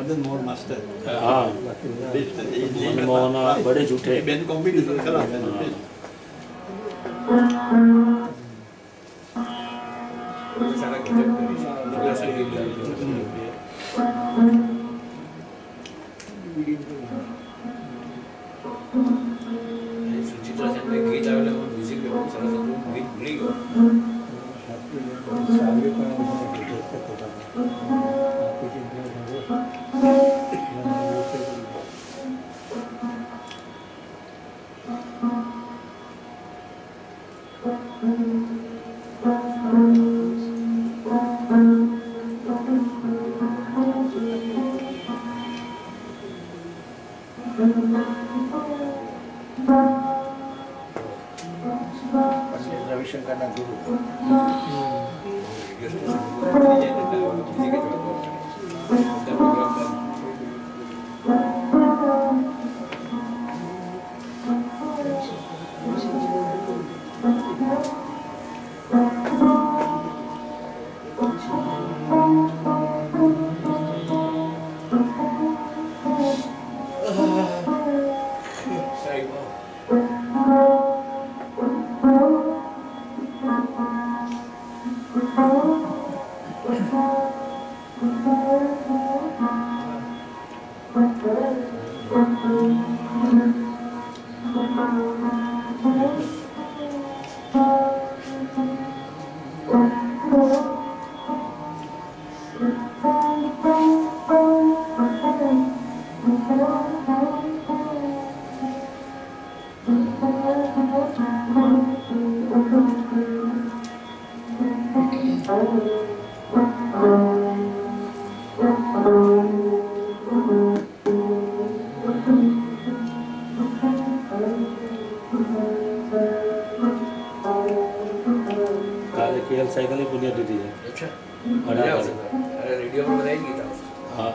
Speaker 7: मदन मोहन मास्टर
Speaker 6: हाँ मदन मोहन बड़े झूठे
Speaker 7: बेन कॉम्पिटिशन करा
Speaker 8: सुचित्रा सेन में गीत आवेला म्यूजिक में बहुत सारा गीत भूली गयो
Speaker 2: रविशंकर ना गुरु
Speaker 8: Thank you.
Speaker 6: કાલે કેએલ સાયકલની પુણ્યતિથિ છે.
Speaker 8: અચ્છા
Speaker 6: અઢાર
Speaker 8: મજા આવશે તો. અરે રેડિયો પર બધાય ગીત આવશે.
Speaker 6: હા.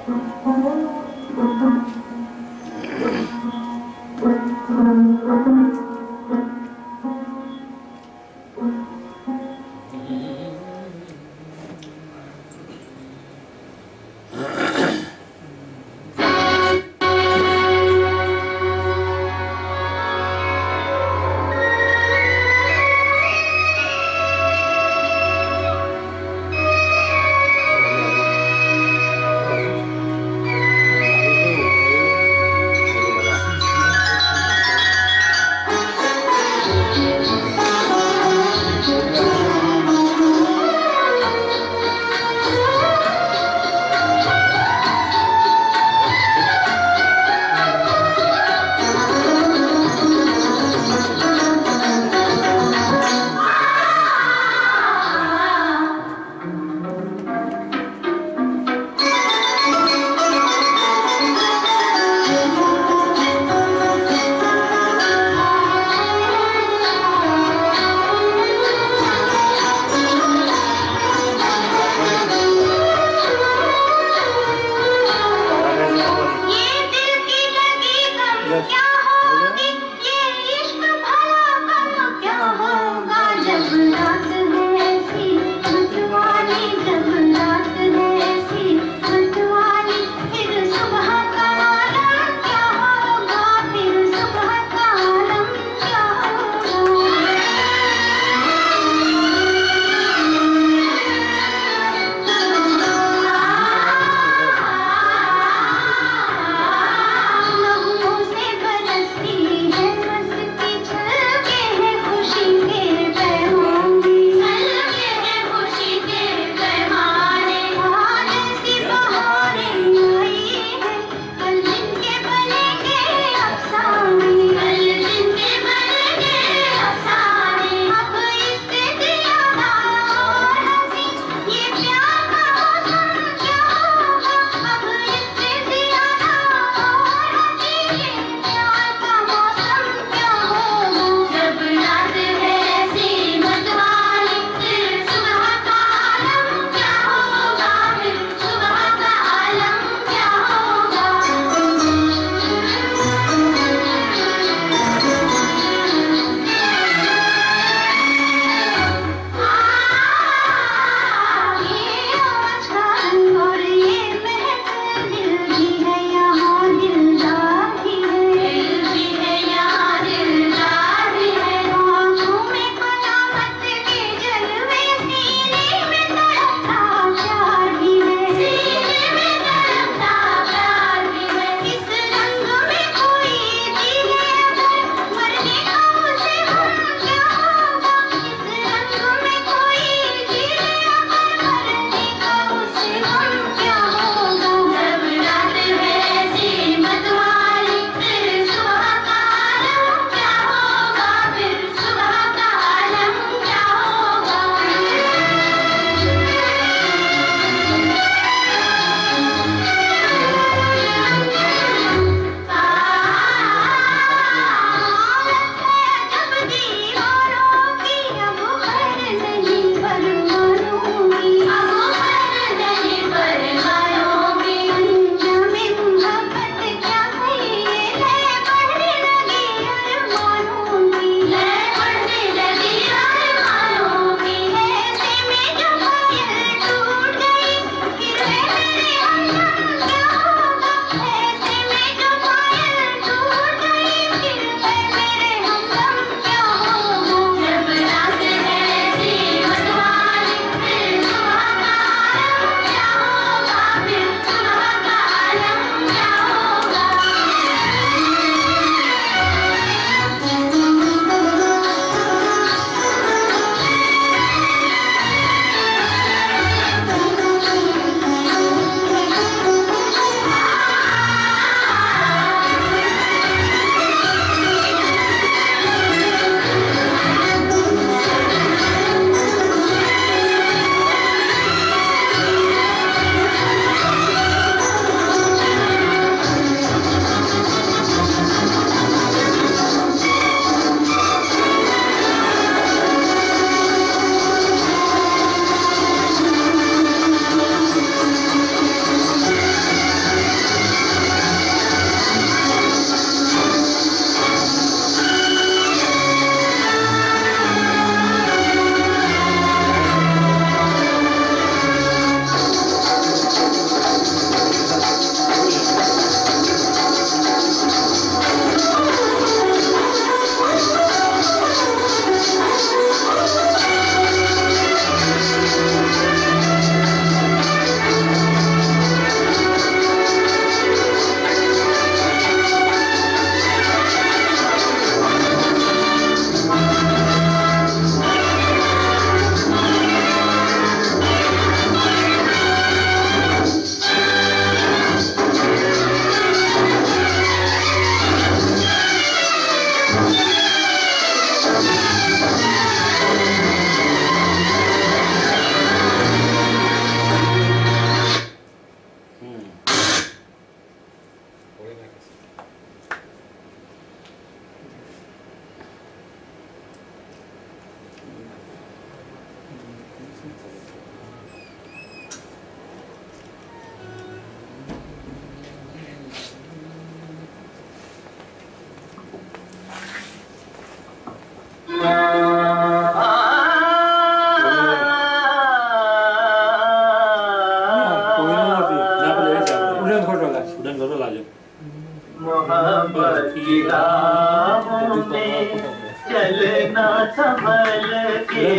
Speaker 9: चलना संभल के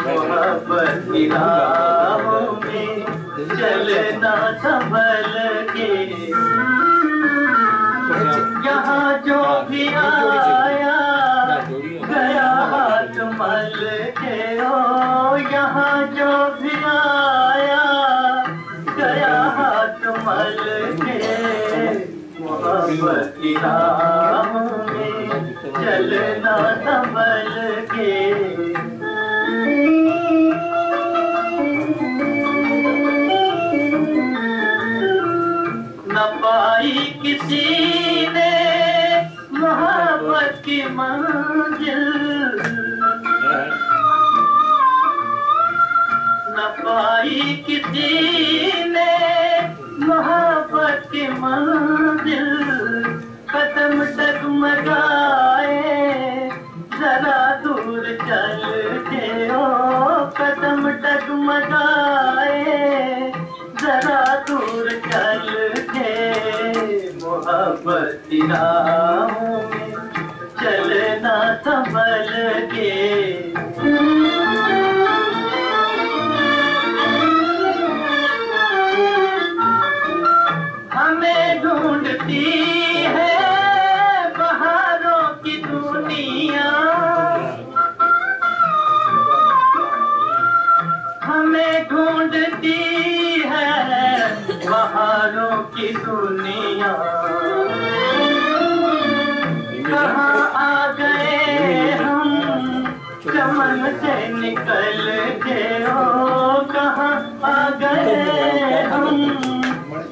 Speaker 9: मोहब्बत की राहों में चलना संभल के यहाँ जो भी आया गया हाथ मल के ओ यहाँ जो भी आया गया हाथ मल के मोहब्बत की राहों में चलना संभल के न पाई किसी ने मोहब्बत की मंजिल न पाई किसी ने मोहब्बत की मंजिल कदम डगमगाए जरा दूर चल के ओ कदम डगमगाए जरा दूर चल के मोहब्बत की राहों में चलना संभल के हमें ढूंढती है बहारों की दुनिया हमें ढूंढती है बहारों की दुनिया कहाँ आ गए हम चमन से निकल के ओ कहाँ आ गए हम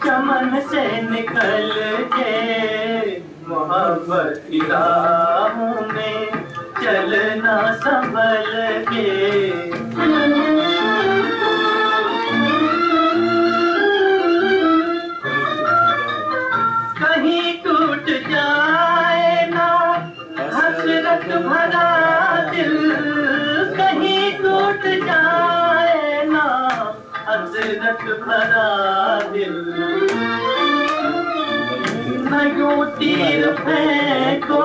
Speaker 9: चमन से निकल के मोहब्बत की राहों में चलना संभल के कहीं टूट जाए ना हसरत भरा दिल कहीं टूट जाए ना हसरत भरा दिल न यूं तीर फेंको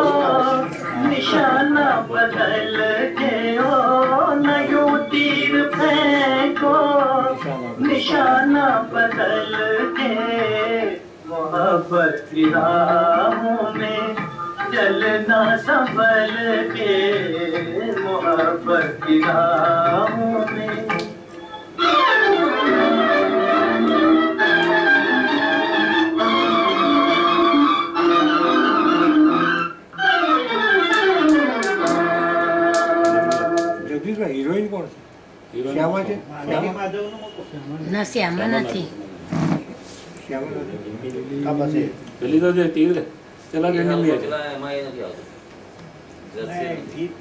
Speaker 9: निशाना बदल के ओ न यूं तीर फेंको निशाना बदल के मोहब्बत की राहों में चलना संभल के मोहब्बत की राहों में
Speaker 7: હિરોઈન કોણ છે શ્યામા છે
Speaker 10: ના શ્યામા નથી
Speaker 6: પેલી તો જે તીર ચલા કે નહીં લે
Speaker 8: ચલા એમાં એ નથી આવતો
Speaker 5: ગીત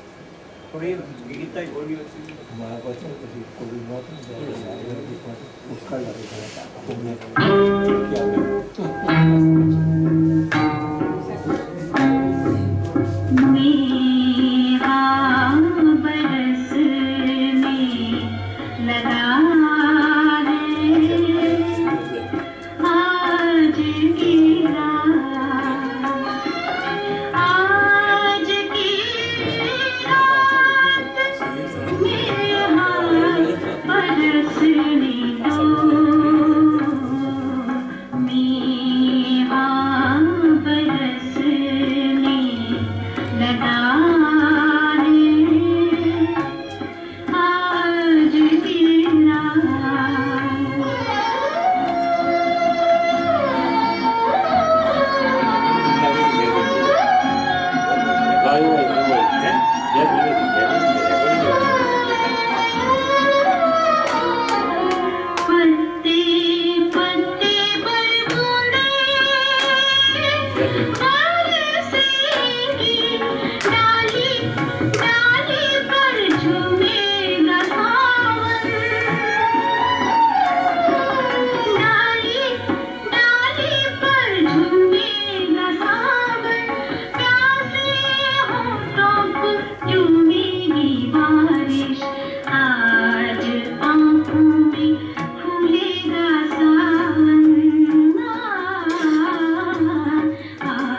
Speaker 5: થોડી ગીતા ઓડિયો
Speaker 7: મારા પાસે પછી કોઈ નોટ ઉસ્કા લાગે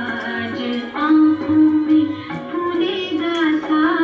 Speaker 11: आज आँखों में फूलेगा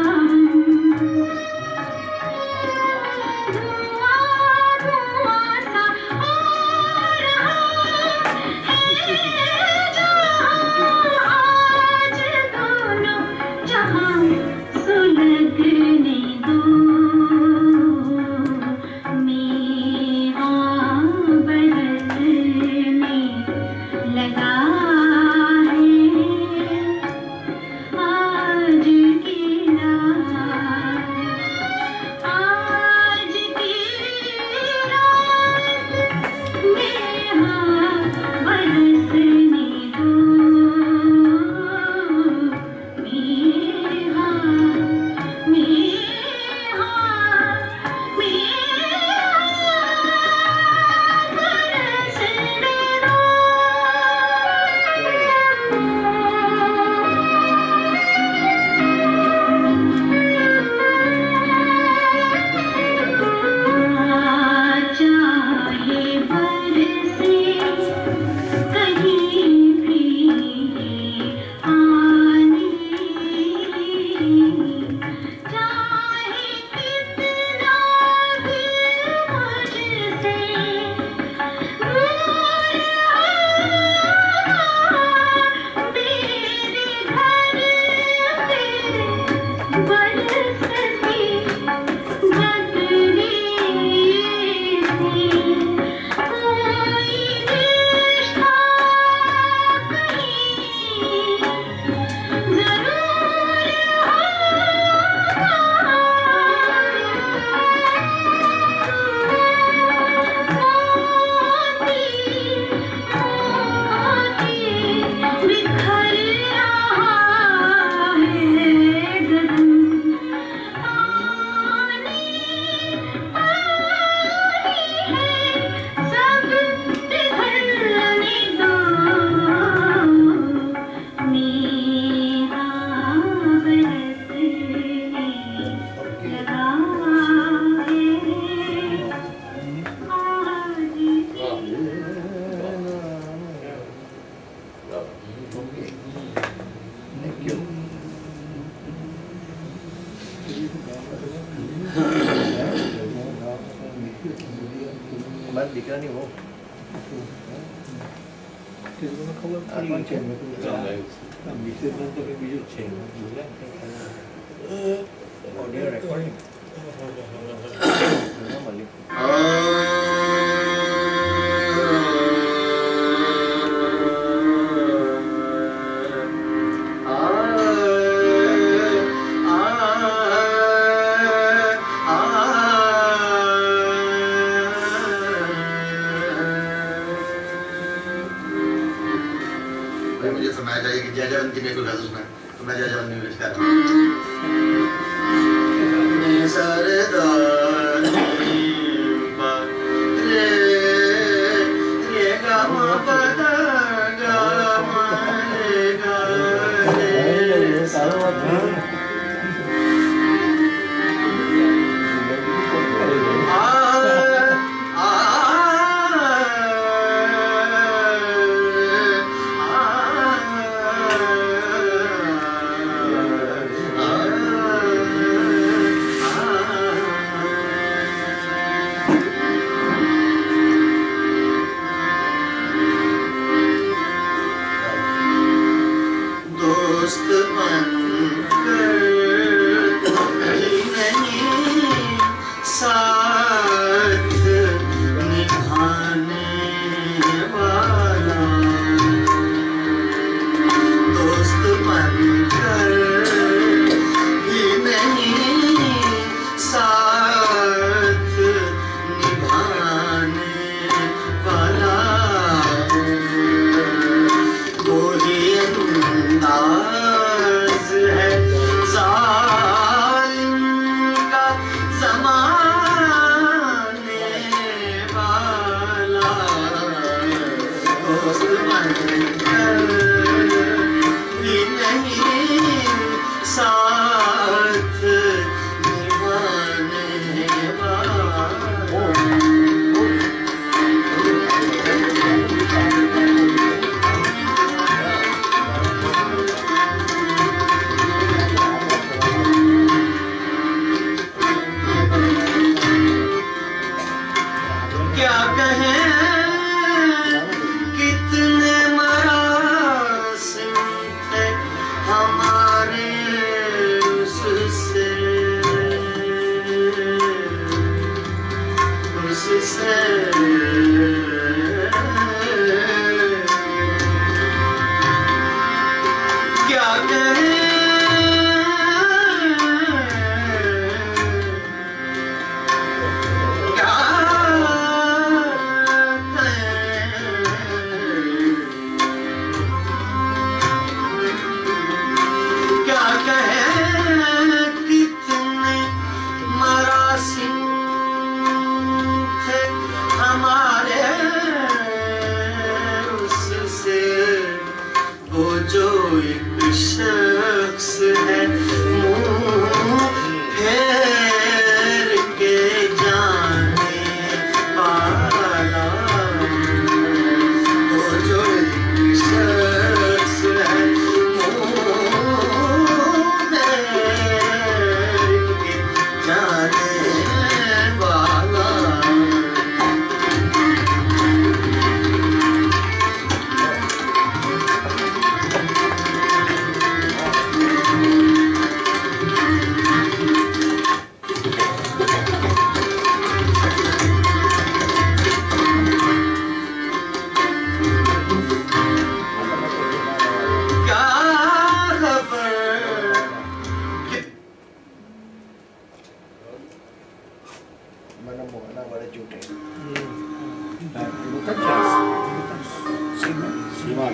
Speaker 2: मन मोहना बड़े झूठे
Speaker 6: सीमा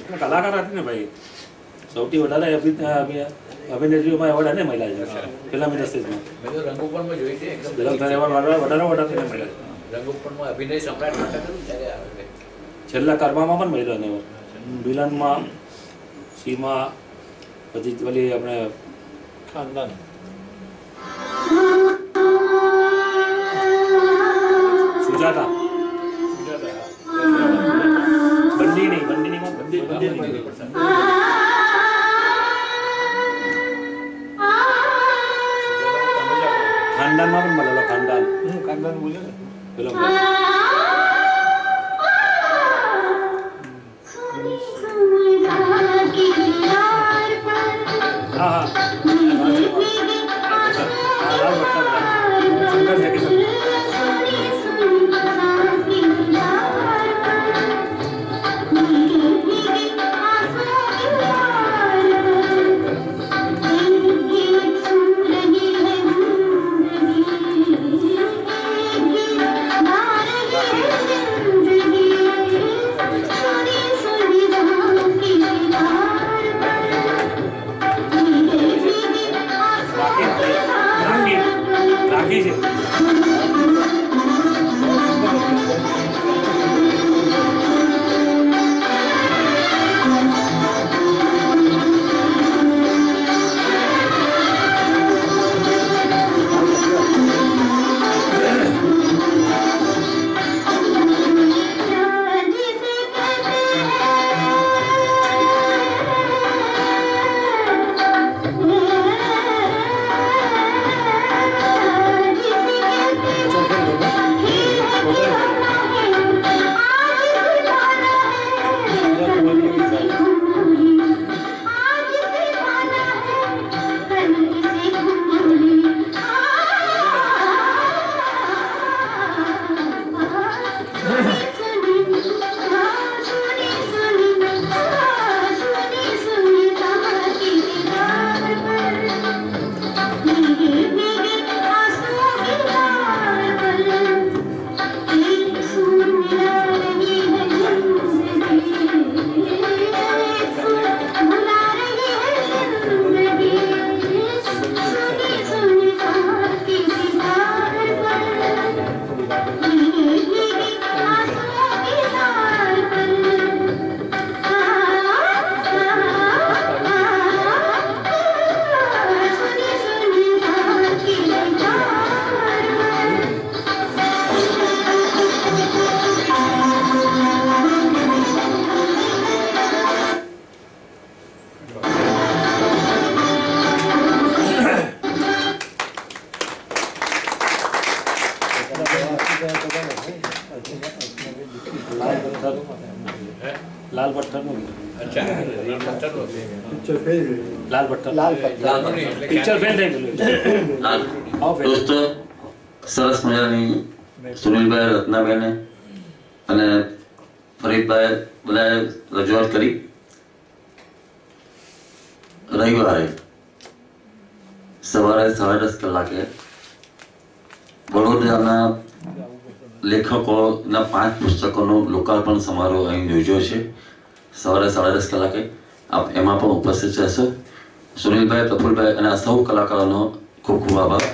Speaker 6: કલાકાર હતી ને ભાઈ સૌથી વધારે અભિનેત્રીઓમાં એવોર્ડ અને મહિલા છે ફિલ્મ ઇન્ડસ્ટ્રીઝમાં.
Speaker 8: મેં તો રંગોપણમાં જોઈ છે એકદમ
Speaker 6: વધારે મહિલા
Speaker 8: રંગોપણમાં અભિનય સમ્રાટ નાટક હતું ત્યારે આવે.
Speaker 6: છેલ્લા કર્મામાં પણ મહિલા ને વિલનમાં સીમા પછી પેલી આપણે ખાનદાન સુજાતા બંદીની ખાનદાનમાં પણ મળેલો ખાનદાન બોલે ને પેલો લાલ પથ્થરનું
Speaker 8: અચ્છા લાલ પથ્થરનું
Speaker 7: પિક્ચર ફેલ
Speaker 6: લાલ પથ્થર પિક્ચર ફેલ થઈ ગયેલું.
Speaker 1: દોસ્તો, સરસ મજાની સુનિલભાઈ, રત્નાબેને અને ફરીદભાઈ બધાએ રજૂઆત કરી. રવિવારે સવારે 10:30 કલાકે વડોદરાના લેખકોના 5 પુસ્તકોનો લોકાર્પણ સમારોહ અહીં યોજ્યો છે. સવારે 10:30 કલાકે આપ એમાં પણ ઉપસ્થિત રહેશો. સુનિલભાઈ, પ્રફુલભાઈ અને આ સૌ કલાકારોનો ખૂબ ખૂબ આભાર.